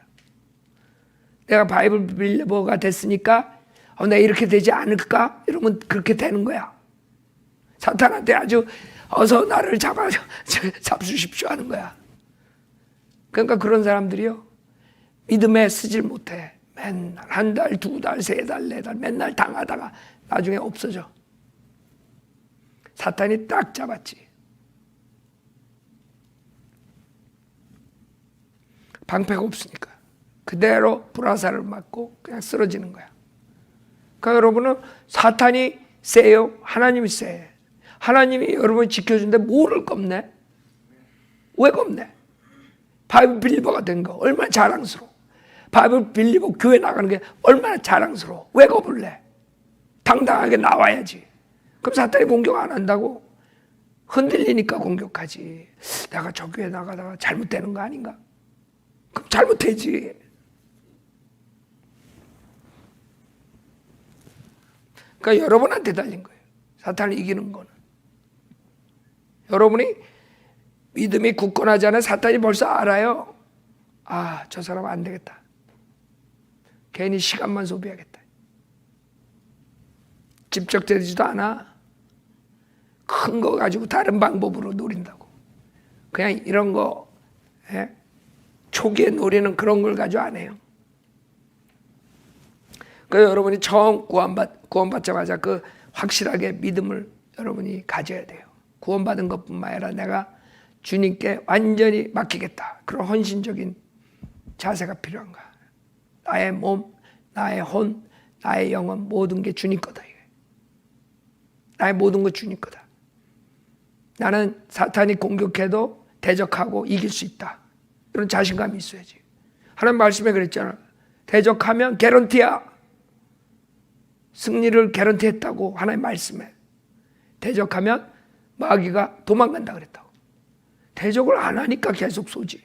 내가 바이블리버가 됐으니까 내가 이렇게 되지 않을까? 이러면 그렇게 되는 거야. 사탄한테 아주 어서 나를 잡수십시오 하는 거야. 그러니까 그런 사람들이요. 믿음에 쓰질 못해. 맨날 한 달, 두 달, 세 달, 네 달 맨날 당하다가 나중에 없어져. 사탄이 딱 잡았지. 방패가 없으니까 그대로 불화살을 맞고 그냥 쓰러지는 거야. 그러니까 여러분은 사탄이 세요? 하나님이 세? 하나님이 여러분을 지켜주는데 뭐를 겁내? 왜 겁내? 바이블 빌리버가 된 거 얼마나 자랑스러워. 바이블 빌리버 교회 나가는 게 얼마나 자랑스러워. 왜 겁을 내? 당당하게 나와야지. 그럼 사탄이 공격 안 한다고? 흔들리니까 공격하지. 내가 저 교회 나가다가 잘못되는 거 아닌가? 그럼 잘못되지. 그러니까 여러분한테 달린 거예요. 사탄을 이기는 거는. 여러분이 믿음이 굳건하지 않아 사탄이 벌써 알아요. 아, 저 사람 안 되겠다. 괜히 시간만 소비하겠다. 집적되지도 않아. 큰 거 가지고 다른 방법으로 노린다고. 그냥 이런 거 초기에 노리는 그런 걸 가지고 안 해요. 그래서 여러분이 처음 구원받자마자 그 확실하게 믿음을 여러분이 가져야 돼요. 구원받은 것뿐만 아니라 내가 주님께 완전히 맡기겠다. 그런 헌신적인 자세가 필요한 거야. 나의 몸, 나의 혼, 나의 영혼 모든 게 주님 거다. 나의 모든 거 주님 거다. 나는 사탄이 공격해도 대적하고 이길 수 있다. 이런 자신감이 있어야지. 하나님 말씀에 그랬잖아. 대적하면 개런티야. 승리를 개런티했다고 하나님 말씀에. 대적하면 마귀가 도망간다 그랬다고. 대적을 안 하니까 계속 쏘지.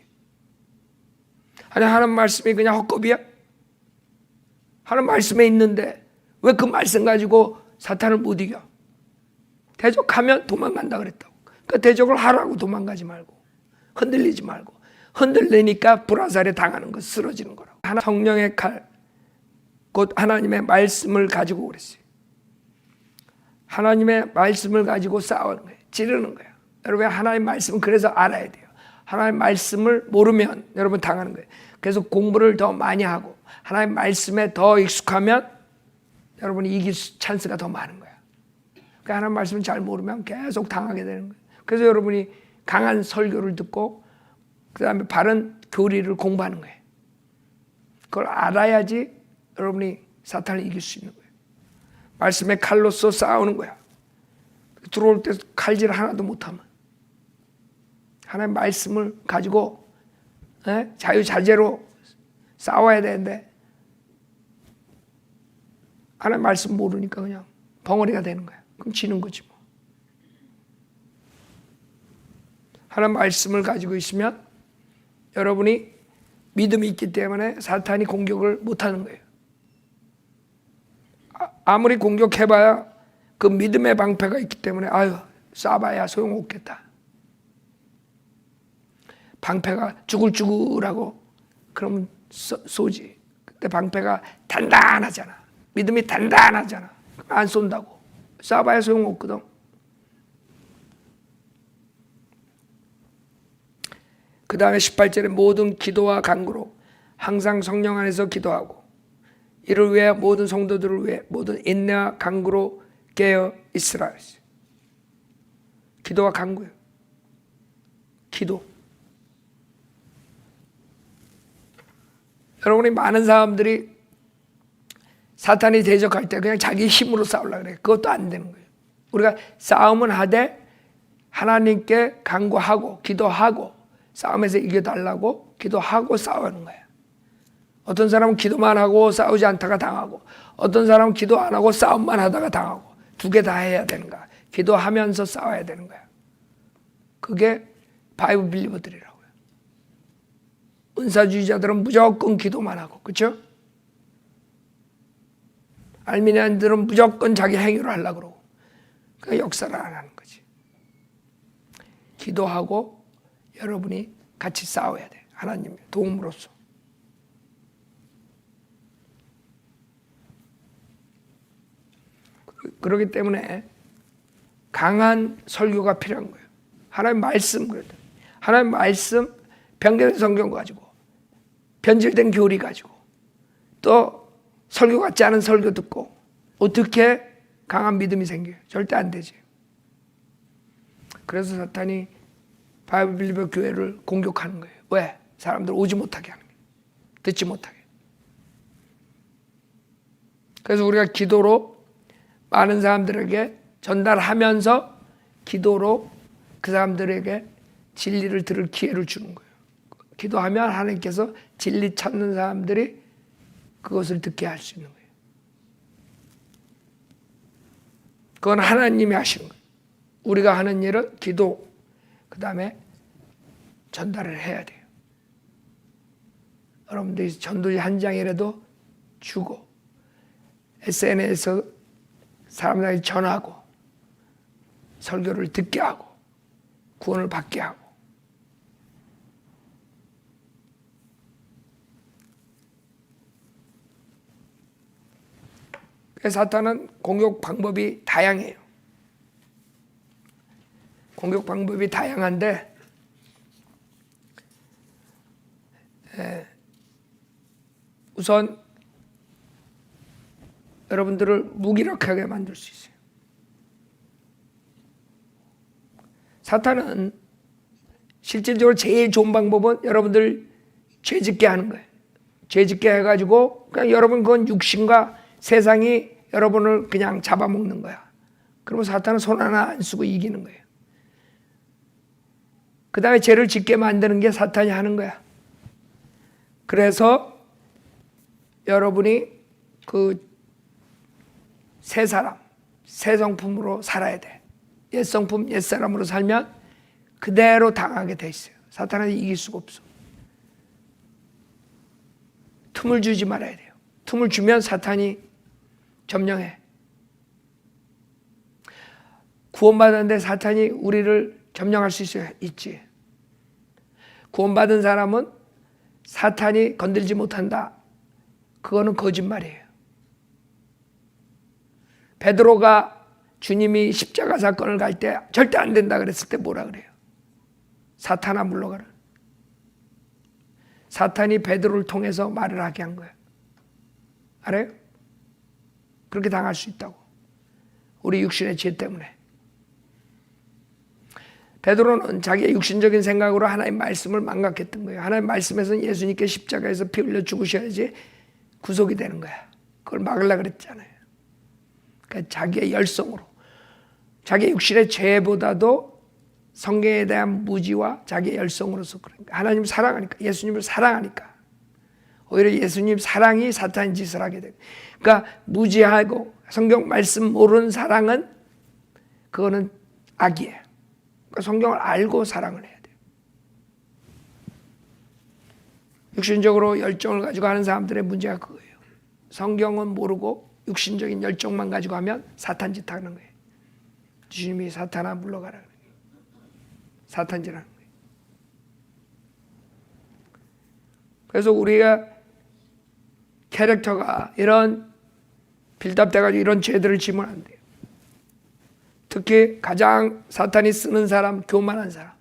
아니 하나님 말씀이 그냥 헛겁이야? 하나님 말씀에 있는데 왜 그 말씀 가지고 사탄을 못 이겨? 대적하면 도망간다 그랬다고. 그러니까 대적을 하라고. 도망가지 말고 흔들리지 말고. 흔들리니까 불화살에 당하는 거, 쓰러지는 거라고. 성령의 칼, 곧 하나님의 말씀을 가지고 그랬어요. 하나님의 말씀을 가지고 싸우는 거예요. 찌르는 거예요. 여러분 하나님의 말씀은 그래서 알아야 돼요. 하나님의 말씀을 모르면 여러분 당하는 거예요. 그래서 공부를 더 많이 하고 하나님의 말씀에 더 익숙하면 여러분이 이길 찬스가 더 많은 거예요. 그러니까 하나님의 말씀을 잘 모르면 계속 당하게 되는 거예요. 그래서 여러분이 강한 설교를 듣고 그 다음에 바른 교리를 공부하는 거예요. 그걸 알아야지 여러분이 사탄을 이길 수 있는 거예요. 말씀의 칼로서 싸우는 거야. 들어올 때 칼질 하나도 못하면. 하나님의 말씀을 가지고 자유자재로 싸워야 되는데 하나님의 말씀 모르니까 그냥 벙어리가 되는 거야. 그럼 지는 거지 뭐. 하나님 말씀을 가지고 있으면 여러분이 믿음이 있기 때문에 사탄이 공격을 못하는 거예요. 아무리 공격해봐야 그 믿음의 방패가 있기 때문에 아유 쏴봐야 소용없겠다. 방패가 쭈글쭈글하고 그러면 쏘지. 그때 방패가 단단하잖아. 믿음이 단단하잖아. 안 쏜다고. 쏴봐야 소용없거든. 그 다음에 18절에 모든 기도와 간구로 항상 성령 안에서 기도하고 이를 위해 모든 성도들을 위해 모든 인내와 간구로 깨어 있으라. 기도와 간구예요. 기도. 여러분이 많은 사람들이 사탄이 대적할 때 그냥 자기 힘으로 싸우려고 그래. 그것도 안 되는 거예요. 우리가 싸움은 하되 하나님께 간구하고 기도하고 싸움에서 이겨달라고 기도하고 싸우는 거예요. 어떤 사람은 기도만 하고 싸우지 않다가 당하고 어떤 사람은 기도 안 하고 싸움만 하다가 당하고 두 개 다 해야 되는 거야. 기도하면서 싸워야 되는 거야. 그게 바이블 빌리버들이라고요. 은사주의자들은 무조건 기도만 하고 그렇죠? 알미니안들은 무조건 자기 행위로 하려고 그러고 그 역사를 안 하는 거지. 기도하고 여러분이 같이 싸워야 돼. 하나님의 도움으로써. 그렇기 때문에 강한 설교가 필요한 거예요. 하나님 말씀 그랬다. 하나님 말씀 변경된 성경 가지고 변질된 교리 가지고 또 설교 같지 않은 설교 듣고 어떻게 강한 믿음이 생겨요? 절대 안 되지. 그래서 사탄이 바이블 빌리버 교회를 공격하는 거예요. 왜? 사람들 오지 못하게 하는 거예요. 듣지 못하게. 그래서 우리가 기도로 많은 사람들에게 전달하면서 기도로 그 사람들에게 진리를 들을 기회를 주는 거예요. 기도하면 하나님께서 진리 찾는 사람들이 그것을 듣게 할 수 있는 거예요. 그건 하나님이 하시는 거예요. 우리가 하는 일은 기도, 그 다음에 전달을 해야 돼요. 여러분들이 전도지 한 장이라도 주고 SNS에서 사람들에게 전하고 설교를 듣게 하고 구원을 받게 하고 사탄은 공격 방법이 다양해요. 공격 방법이 다양한데 우선 여러분들을 무기력하게 만들 수 있어요. 사탄은 실질적으로 제일 좋은 방법은 여러분들 죄짓게 하는 거예요. 죄짓게 해가지고 그냥 여러분 그건 육신과 세상이 여러분을 그냥 잡아먹는 거야. 그러면 사탄은 손 하나 안 쓰고 이기는 거예요. 그 다음에 죄를 짓게 만드는 게 사탄이 하는 거야. 그래서 여러분이 그 새 사람, 새 성품으로 살아야 돼. 옛 성품, 옛 사람으로 살면 그대로 당하게 돼 있어요. 사탄은 이길 수가 없어. 틈을 주지 말아야 돼요. 틈을 주면 사탄이 점령해. 구원받았는데 사탄이 우리를 점령할 수 있지. 구원받은 사람은 사탄이 건들지 못한다. 그거는 거짓말이에요. 베드로가 주님이 십자가 사건을 갈 때 절대 안 된다 그랬을 때 뭐라 그래요? 사탄아 물러가라. 사탄이 베드로를 통해서 말을 하게 한 거예요. 알아요? 그렇게 당할 수 있다고. 우리 육신의 죄 때문에. 베드로는 자기의 육신적인 생각으로 하나님 말씀을 망각했던 거예요. 하나님 말씀에서는 예수님께 십자가에서 피 흘려 죽으셔야지 구속이 되는 거야. 그걸 막으려고 그랬잖아요. 그러니까 자기의 열성으로, 자기의 육신의 죄보다도 성경에 대한 무지와 자기의 열성으로서 그러니까 하나님을 사랑하니까, 예수님을 사랑하니까 오히려 예수님 사랑이 사탄 짓을 하게 되고, 그러니까 무지하고 성경 말씀 모르는 사랑은 그거는 악이에요. 그러니까 성경을 알고 사랑을 해야 돼요. 육신적으로 열정을 가지고 하는 사람들의 문제가 그거예요. 성경은 모르고 육신적인 열정만 가지고 하면 사탄 짓 하는 거예요. 주님이 사탄아 물러가라. 사탄 짓 하는 거예요. 그래서 우리가 캐릭터가 이런 빌드업돼가지고 이런 죄들을 지면 안 돼요. 특히 가장 사탄이 쓰는 사람, 교만한 사람.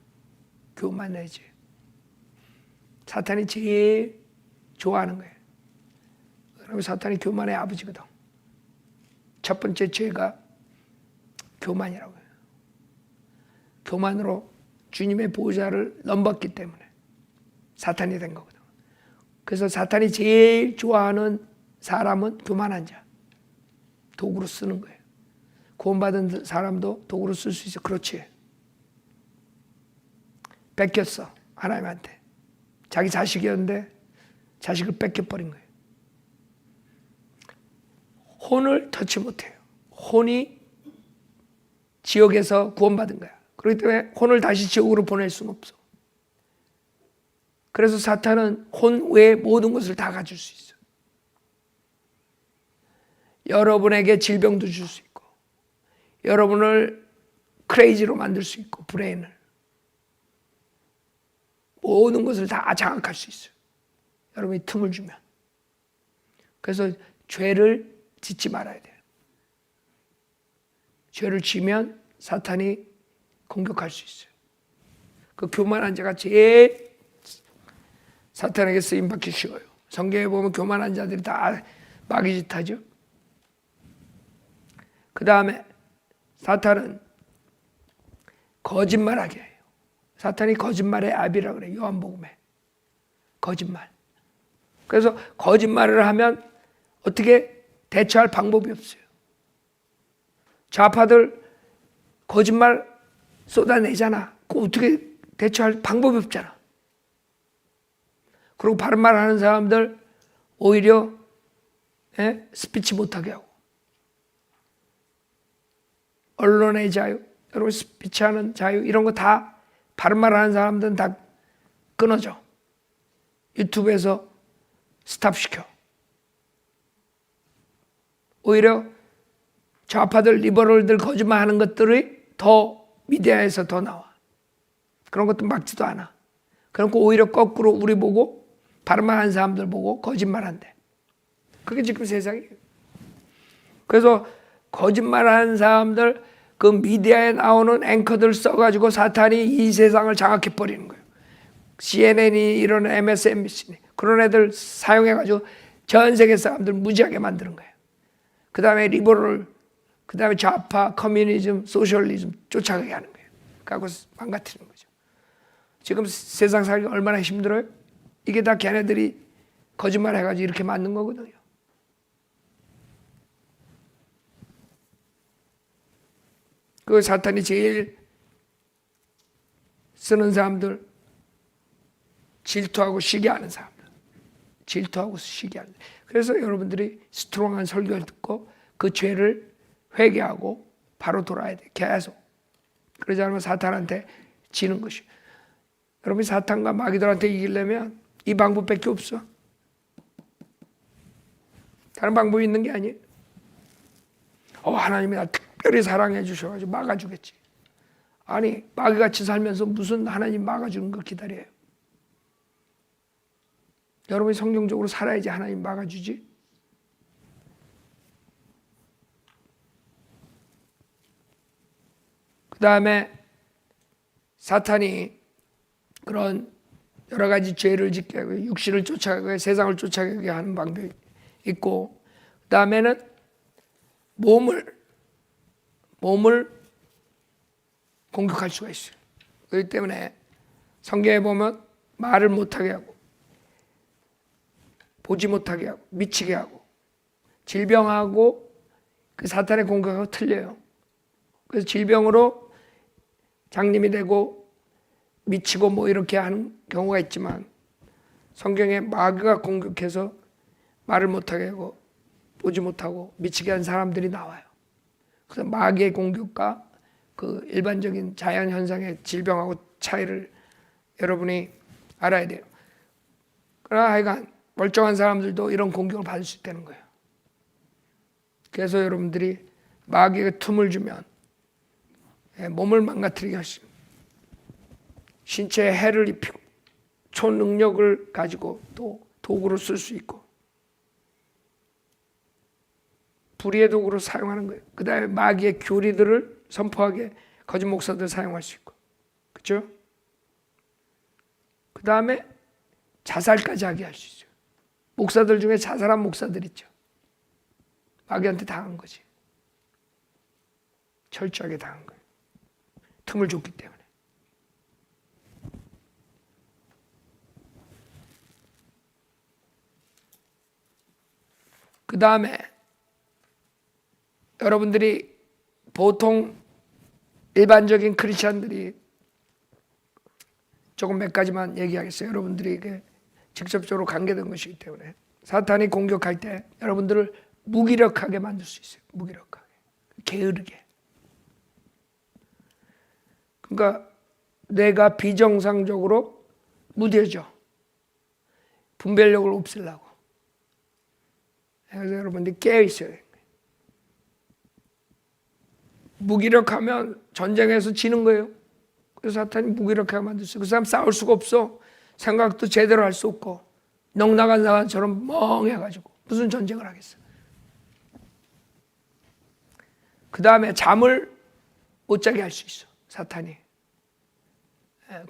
교만해지. 사탄이 제일 좋아하는 거예요. 그러면 사탄이 교만의 아버지거든. 첫 번째 죄가 교만이라고 해요. 교만으로 주님의 보호자를 넘봤기 때문에 사탄이 된 거거든. 그래서 사탄이 제일 좋아하는 사람은 교만한 자. 도구로 쓰는 거예요. 구원받은 사람도 도구로 쓸 수 있어. 그렇지. 뺏겼어. 하나님한테. 자기 자식이었는데 자식을 뺏겨버린 거예요. 혼을 터치 못해요. 혼이 지옥에서 구원받은 거야. 그렇기 때문에 혼을 다시 지옥으로 보낼 수는 없어. 그래서 사탄은 혼 외에 모든 것을 다 가질 수 있어. 여러분에게 질병도 줄 수 있고, 여러분을 크레이지로 만들 수 있고, 브레인을. 모든 것을 다 장악할 수 있어요. 여러분이 틈을 주면. 그래서 죄를 짓지 말아야 돼요. 죄를 지면 사탄이 공격할 수 있어요. 그 교만한 자가 제일 사탄에게 쓰임받기 쉬워요. 성경에 보면 교만한 자들이 다 마귀짓 하죠. 그 다음에 사탄은 거짓말하게 해요. 사탄이 거짓말의 아비라고 그래요. 요한복음에. 거짓말. 그래서 거짓말을 하면 어떻게 대처할 방법이 없어요. 좌파들 거짓말 쏟아내잖아. 그 어떻게 대처할 방법이 없잖아. 그리고 바른 말 하는 사람들 오히려 스피치 못하게 하고. 언론의 자유, 여러분 스피치하는 자유 이런 거 다 바른 말 하는 사람들은 다 끊어져. 유튜브에서 스탑시켜. 오히려 좌파들, 리버럴들 거짓말하는 것들이 더 미디어에서 더 나와. 그런 것도 막지도 않아. 그러니까 오히려 거꾸로 우리 보고 바른 말 하는 사람들 보고 거짓말한대. 그게 지금 세상이에요. 그래서 거짓말하는 사람들 그 미디어에 나오는 앵커들 써가지고 사탄이 이 세상을 장악해버리는 거예요. CNN이 이런 MSNBC니 그런 애들 사용해가지고 전 세계 사람들 무지하게 만드는 거예요. 그 다음에 리버럴, 그 다음에 좌파, 커뮤니즘, 소셜리즘 쫓아가게 하는 거예요. 그하고 망가뜨리는 거죠. 지금 세상 살기가 얼마나 힘들어요? 이게 다 걔네들이 거짓말 해가지고 이렇게 만든 거거든요. 그 사탄이 제일 쓰는 사람들, 질투하고 시기하는 사람들. 질투하고 시기하는. 그래서 여러분들이 스트롱한 설교를 듣고 그 죄를 회개하고 바로 돌아야 돼. 계속. 그러지 않으면 사탄한테 지는 것이에요. 여러분이 사탄과 마귀들한테 이기려면 이 방법밖에 없어. 다른 방법이 있는 게 아니에요. 하나님이 나 특별히 사랑해 주셔가지고 막아주겠지. 아니 마귀같이 살면서 무슨 하나님 막아주는 걸 기다려요. 여러분이 성경적으로 살아야지 하나님 막아주지. 그 다음에 사탄이 그런 여러 가지 죄를 짓게 하고 육신을 쫓아가고 세상을 쫓아가게 하는 방법이 있고, 그 다음에는 몸을 공격할 수가 있어요. 그렇기 때문에 성경에 보면 말을 못하게 하고 보지 못하게 하고 미치게 하고 질병하고 그 사탄의 공격하고 틀려요. 그래서 질병으로 장님이 되고 미치고 뭐 이렇게 하는 경우가 있지만 성경에 마귀가 공격해서 말을 못하게 하고 보지 못하고 미치게 한 사람들이 나와요. 그래서 마귀의 공격과 그 일반적인 자연 현상의 질병하고 차이를 여러분이 알아야 돼요. 그러나 하여간 멀쩡한 사람들도 이런 공격을 받을 수 있다는 거예요. 그래서 여러분들이 마귀에게 틈을 주면 몸을 망가뜨리게 하시고 신체에 해를 입히고 초능력을 가지고 또 도구로 쓸 수 있고 불의의 도구로 사용하는 거예요. 그 다음에 마귀의 교리들을 선포하게 거짓 목사들 사용할 수 있고, 그렇죠? 그 다음에 자살까지 하게 할 수 있어요. 목사들 중에 자살한 목사들 있죠. 마귀한테 당한 거지. 철저하게 당한 거예요. 틈을 줬기 때문에. 그 다음에 여러분들이 보통 일반적인 크리스찬들이 조금 몇 가지만 얘기하겠어요. 여러분들이 이게 직접적으로 관계된 것이기 때문에 사탄이 공격할 때 여러분들을 무기력하게 만들 수 있어요. 무기력하게, 게으르게. 그러니까 뇌가 비정상적으로 무뎌져. 분별력을 없애려고. 그래서 여러분들이 깨어 있어야 돼요. 무기력하면 전쟁에서 지는 거예요. 그래서 사탄이 무기력하게 만들었어요. 그 사람 싸울 수가 없어. 생각도 제대로 할 수 없고 넉나간 사람처럼 멍해가지고 무슨 전쟁을 하겠어. 그 다음에 잠을 못 자게 할 수 있어. 사탄이.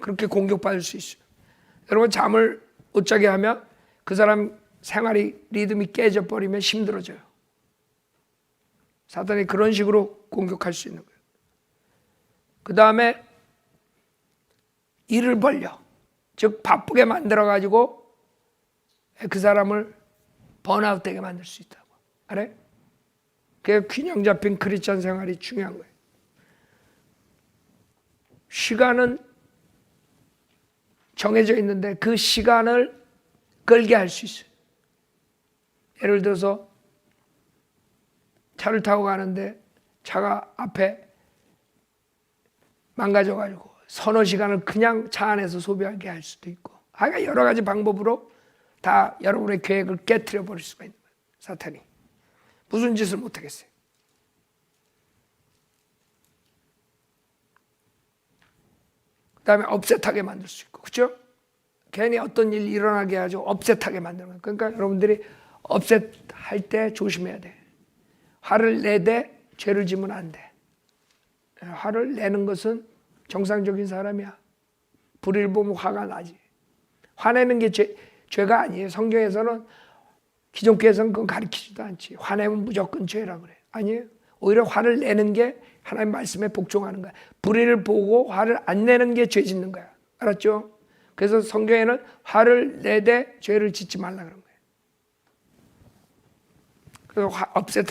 그렇게 공격받을 수 있어요. 여러분 잠을 못 자게 하면 그 사람 생활이 리듬이 깨져버리면 힘들어져요. 사탄이 그런 식으로 공격할 수 있는 거예요. 그 다음에 일을 벌려. 즉 바쁘게 만들어가지고 그 사람을 번아웃 되게 만들 수 있다고. 알아요? 그게 균형 잡힌 크리스천 생활이 중요한 거예요. 시간은 정해져 있는데 그 시간을 끌게 할 수 있어요. 예를 들어서 차를 타고 가는데 차가 앞에 망가져가지고 서너 시간을 그냥 차 안에서 소비하게 할 수도 있고, 여러 가지 방법으로 다 여러분의 계획을 깨트려 버릴 수가 있는 거예요. 사탄이 무슨 짓을 못하겠어요. 그 다음에 업셋하게 만들 수 있고, 그렇죠? 괜히 어떤 일이 일어나게 하죠. 업셋하게 만드는 거예요. 그러니까 여러분들이 업셋할 때 조심해야 돼. 화를 내되 죄를 지면 안 돼. 화를 내는 것은 정상적인 사람이야. 불의를 보면 화가 나지. 화내는 게 죄가 아니에요. 성경에서는, 기존교에서는 그건 가르치지도 않지. 화내면 무조건 죄라 그래. 아니에요. 오히려 화를 내는 게 하나님 말씀에 복종하는 거야. 불의를 보고 화를 안 내는 게 죄 짓는 거야. 알았죠? 그래서 성경에는 화를 내되 죄를 짓지 말라 그런 거예요. 그래서 업셋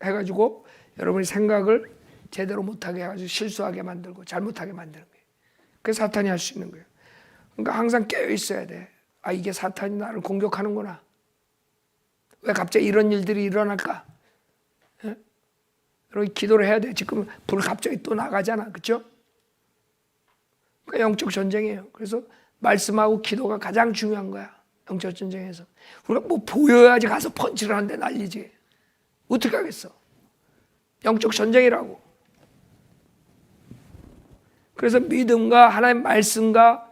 해가지고 여러분이 생각을 제대로 못하게 해가지고 실수하게 만들고 잘못하게 만드는 거예요. 그게 사탄이 할 수 있는 거예요. 그러니까 항상 깨어 있어야 돼. 이게 사탄이 나를 공격하는구나. 왜 갑자기 이런 일들이 일어날까? 예? 여러분 기도를 해야 돼. 지금 불 갑자기 또 나가잖아. 그렇죠? 그러니까 영적 전쟁이에요. 그래서 말씀하고 기도가 가장 중요한 거야. 영적 전쟁에서. 우리가 뭐 보여야지 가서 펀치를 하는데 난리지. 어떻게 하겠어? 영적 전쟁이라고. 그래서 믿음과 하나님 말씀과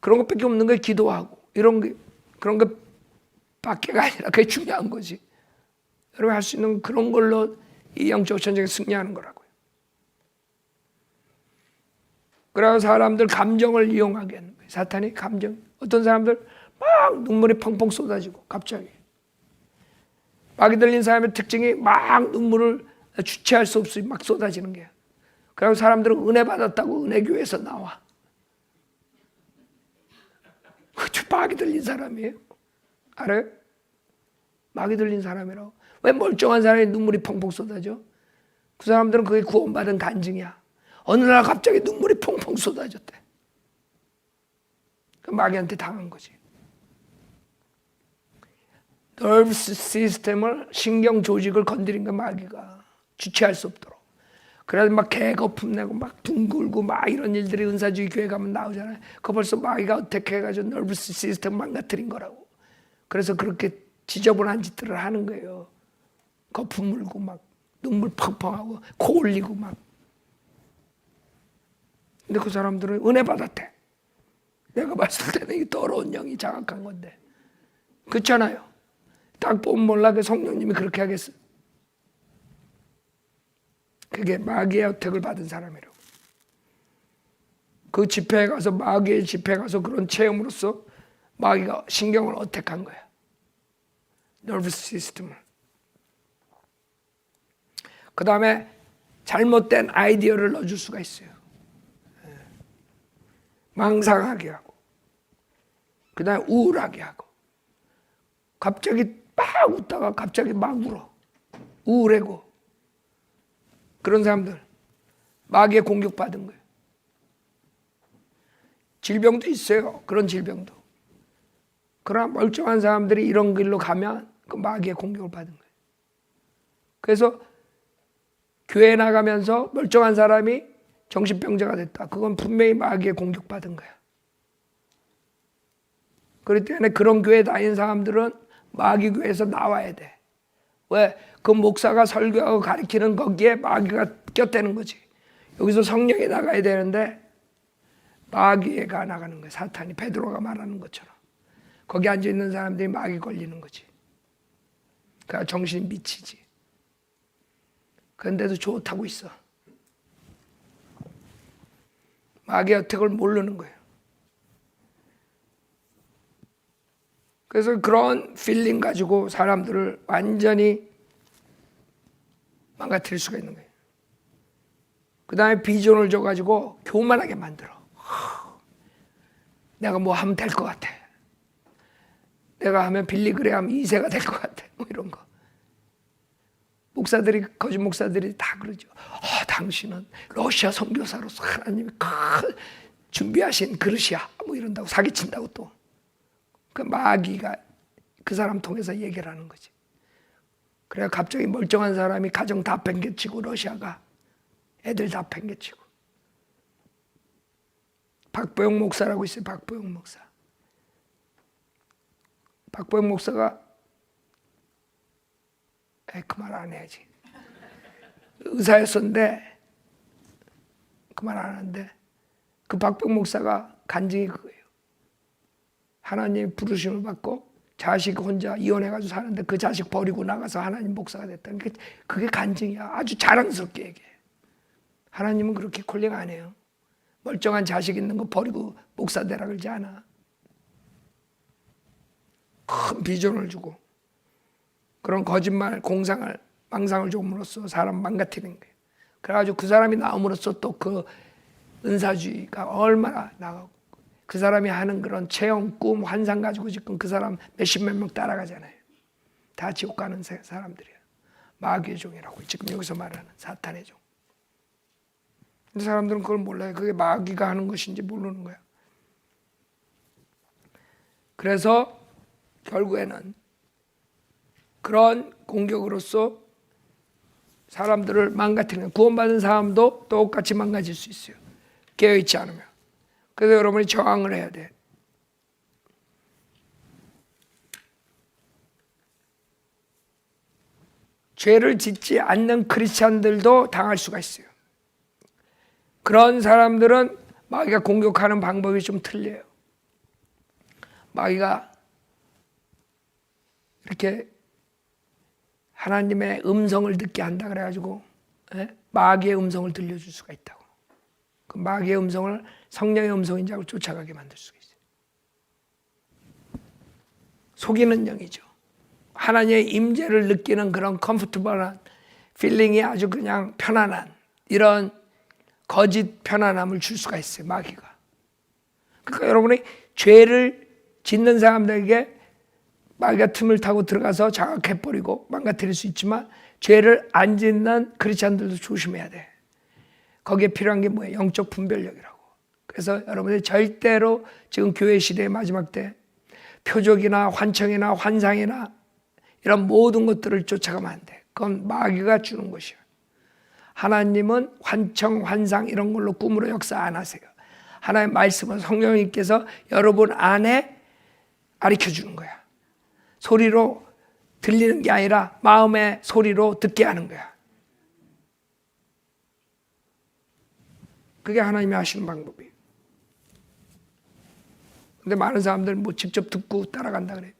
그런 것밖에 없는 거예요. 기도하고 그런 것밖에가 아니라 그게 중요한 거지. 여러분 할 수 있는 그런 걸로 이 영적 전쟁에 승리하는 거라고요. 그래서 사람들 감정을 이용하게 하는 거예요. 사탄이 감정. 어떤 사람들 막 눈물이 펑펑 쏟아지고 갑자기. 마귀 들린 사람의 특징이 막 눈물을 주체할 수 없이 막 쏟아지는 거야. 그리고 사람들은 은혜 받았다고 은혜교회에서 나와. 그저 마귀 들린 사람이에요. 알아요? 마귀 들린 사람이라고. 왜 멀쩡한 사람이 눈물이 펑펑 쏟아져? 그 사람들은 그게 구원받은 간증이야. 어느 날 갑자기 눈물이 펑펑 쏟아졌대. 그 마귀한테 당한 거지. 너브스 시스템을, 신경 조직을 건드린 거 마귀가 주체할 수 없도록. 그래서 막 개거품 내고 막 둥글고 막 이런 일들이 은사주의 교회 가면 나오잖아요. 그거 벌써 마귀가 어떻게 해가지고 너브스 시스템 망가뜨린 거라고. 그래서 그렇게 지저분한 짓들을 하는 거예요. 거품 물고 막 눈물 펑펑하고 코 올리고 막. 근데 그 사람들은 은혜 받았대. 내가 봤을 때는 이 더러운 영이 장악한 건데. 그렇잖아요. 딱 보면 몰라 그 성령님이 그렇게 하겠어. 그게 마귀의 어택을 받은 사람이라고. 그 집회에 가서 마귀의 집회에 가서 그런 체험으로써 마귀가 신경을 어택한 거야. 너버스 시스템을. 그 다음에 잘못된 아이디어를 넣어줄 수가 있어요. 망상하게 하고, 그 다음에 우울하게 하고, 갑자기 막 웃다가 갑자기 막 울어. 우울해고. 그런 사람들 마귀에 공격받은 거예요. 질병도 있어요. 그런 질병도. 그러나 멀쩡한 사람들이 이런 길로 가면 그 마귀의 공격을 받은 거예요. 그래서 교회 나가면서 멀쩡한 사람이 정신병자가 됐다. 그건 분명히 마귀의 공격받은 거야. 그렇기 때문에 그런 교회 다니는 사람들은 마귀 교회에서 나와야 돼. 왜? 그 목사가 설교하고 가르치는 거기에 마귀가 꼈다는 거지. 여기서 성령이 나가야 되는데 마귀가 나가는 거야. 사탄이 베드로가 말하는 것처럼. 거기 앉아있는 사람들이 마귀 걸리는 거지. 그러니까 정신이 미치지. 그런데도 좋다고 있어. 마귀의 어택을 모르는 거예요. 그래서 그런 필링 가지고 사람들을 완전히 망가뜨릴 수가 있는 거예요. 그 다음에 비전을 줘가지고 교만하게 만들어. 내가 뭐 하면 될 것 같아. 내가 하면 빌리그레암 2세가 될 것 같아. 뭐 이런 거. 목사들이, 거짓 목사들이 다 그러죠. 당신은 러시아 선교사로서 하나님이 큰 준비하신 그릇이야. 뭐 이런다고 사기친다고 또. 그 마귀가 그 사람 통해서 얘기를 하는 거지. 그래 갑자기 멀쩡한 사람이 가정 다 팽개치고 러시아가 애들 다 팽개치고. 박보영 목사라고 있어요. 박보영 목사. 박보영 목사가 그 말 안 해야지. 의사였었는데 그 말 안 하는데 그 박보영 목사가 간증이 그거예요. 하나님 부르심을 받고 자식 혼자 이혼해가지고 사는데 그 자식 버리고 나가서 하나님 목사가 됐다는 게 그게 간증이야. 아주 자랑스럽게 얘기해. 하나님은 그렇게 콜링 안 해요. 멀쩡한 자식 있는 거 버리고 목사 되라 그러지 않아. 큰 비전을 주고 그런 거짓말, 공상을, 망상을 줌으로써 사람 망가뜨리는 거예요. 그래가지고 그 사람이 나옴으로써 또 그 은사주의가 얼마나 나가고 그 사람이 하는 그런 체험, 꿈, 환상 가지고 지금 그 사람 몇십몇 명 따라가잖아요. 다 지옥 가는 사람들이에요. 마귀의 종이라고 지금 여기서 말하는 사탄의 종. 근데 사람들은 그걸 몰라요. 그게 마귀가 하는 것인지 모르는 거야. 그래서 결국에는 그런 공격으로서 사람들을 망가뜨리는, 구원받은 사람도 똑같이 망가질 수 있어요. 깨어있지 않으면. 그래서 여러분이 저항을 해야 돼. 죄를 짓지 않는 크리스찬들도 당할 수가 있어요. 그런 사람들은 마귀가 공격하는 방법이 좀 틀려요. 마귀가 이렇게 하나님의 음성을 듣게 한다 그래가지고 마귀의 음성을 들려줄 수가 있다고. 그 마귀의 음성을 성령의 음성인 줄 쫓아가게 만들 수가 있어요. 속이는 영이죠. 하나님의 임재를 느끼는 그런 컴포트블한 필링이 아주 그냥 편안한 이런 거짓 편안함을 줄 수가 있어요. 마귀가. 그러니까 여러분이 죄를 짓는 사람들에게 마귀가 틈을 타고 들어가서 장악해버리고 망가뜨릴 수 있지만 죄를 안 짓는 크리스찬들도 조심해야 돼. 거기에 필요한 게 뭐예요? 영적 분별력이라고. 그래서 여러분들이 절대로 지금 교회 시대의 마지막 때 표적이나 환청이나 환상이나 이런 모든 것들을 쫓아가면 안 돼. 그건 마귀가 주는 것이야. 하나님은 환청, 환상 이런 걸로 꿈으로 역사 안 하세요. 하나님의 말씀은 성령님께서 여러분 안에 가르쳐 주는 거야. 소리로 들리는 게 아니라 마음의 소리로 듣게 하는 거야. 그게 하나님이 하시는 방법이에요. 근데 많은 사람들 뭐 직접 듣고 따라간다 그래.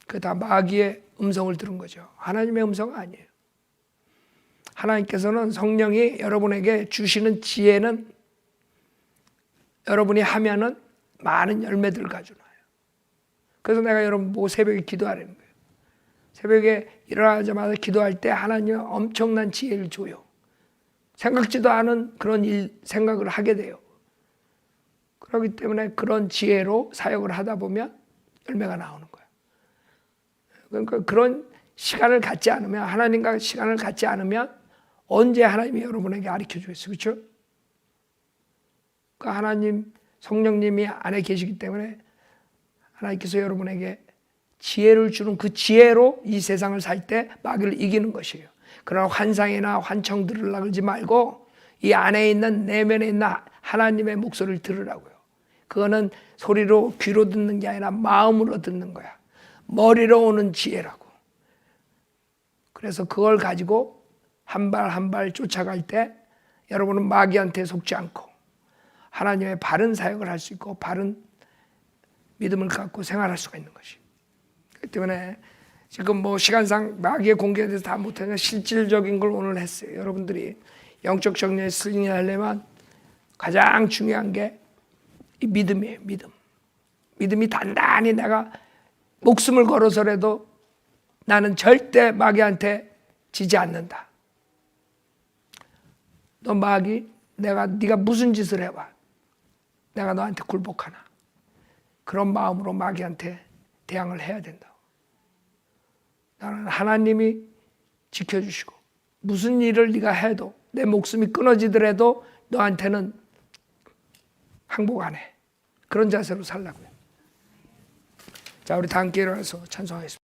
그게 다 마귀의 음성을 들은 거죠. 하나님의 음성은 아니에요. 하나님께서는 성령이 여러분에게 주시는 지혜는 여러분이 하면은 많은 열매들을 가져놔요. 그래서 내가 여러분 보고 새벽에 기도하라는 거예요. 새벽에 일어나자마자 기도할 때 하나님은 엄청난 지혜를 줘요. 생각지도 않은 그런 생각을 하게 돼요. 그렇기 때문에 그런 지혜로 사역을 하다 보면 열매가 나오는 거예요. 그러니까 그런 시간을 갖지 않으면, 하나님과 시간을 갖지 않으면 언제 하나님이 여러분에게 가르쳐 주겠어요. 그렇죠? 그러니까 하나님, 성령님이 안에 계시기 때문에 하나님께서 여러분에게 지혜를 주는 그 지혜로 이 세상을 살 때 마귀를 이기는 것이에요. 그러나 환상이나 환청 들으려고 그러지 말고 이 안에 있는 내면에 있는 하나님의 목소리를 들으라고요. 그거는 소리로 귀로 듣는 게 아니라 마음으로 듣는 거야. 머리로 오는 지혜라고. 그래서 그걸 가지고 한 발 한 발 쫓아갈 때 여러분은 마귀한테 속지 않고 하나님의 바른 사역을 할 수 있고 바른 믿음을 갖고 생활할 수가 있는 것이. 그렇기 때문에 지금 뭐 시간상 마귀의 공격에 대해서 다 못하니까 실질적인 걸 오늘 했어요. 여러분들이 영적 정리에 승리하려면 가장 중요한 게 이 믿음이에요. 믿음. 믿음이 단단히 내가 목숨을 걸어서라도 나는 절대 마귀한테 지지 않는다. 너 마귀, 네가 무슨 짓을 해봐. 내가 너한테 굴복하나. 그런 마음으로 마귀한테 대항을 해야 된다. 나는 하나님이 지켜주시고 무슨 일을 네가 해도 내 목숨이 끊어지더라도 너한테는 항복 안 해. 그런 자세로 살라고요. 자, 우리 다 함께 일어나서 찬송하겠습니다.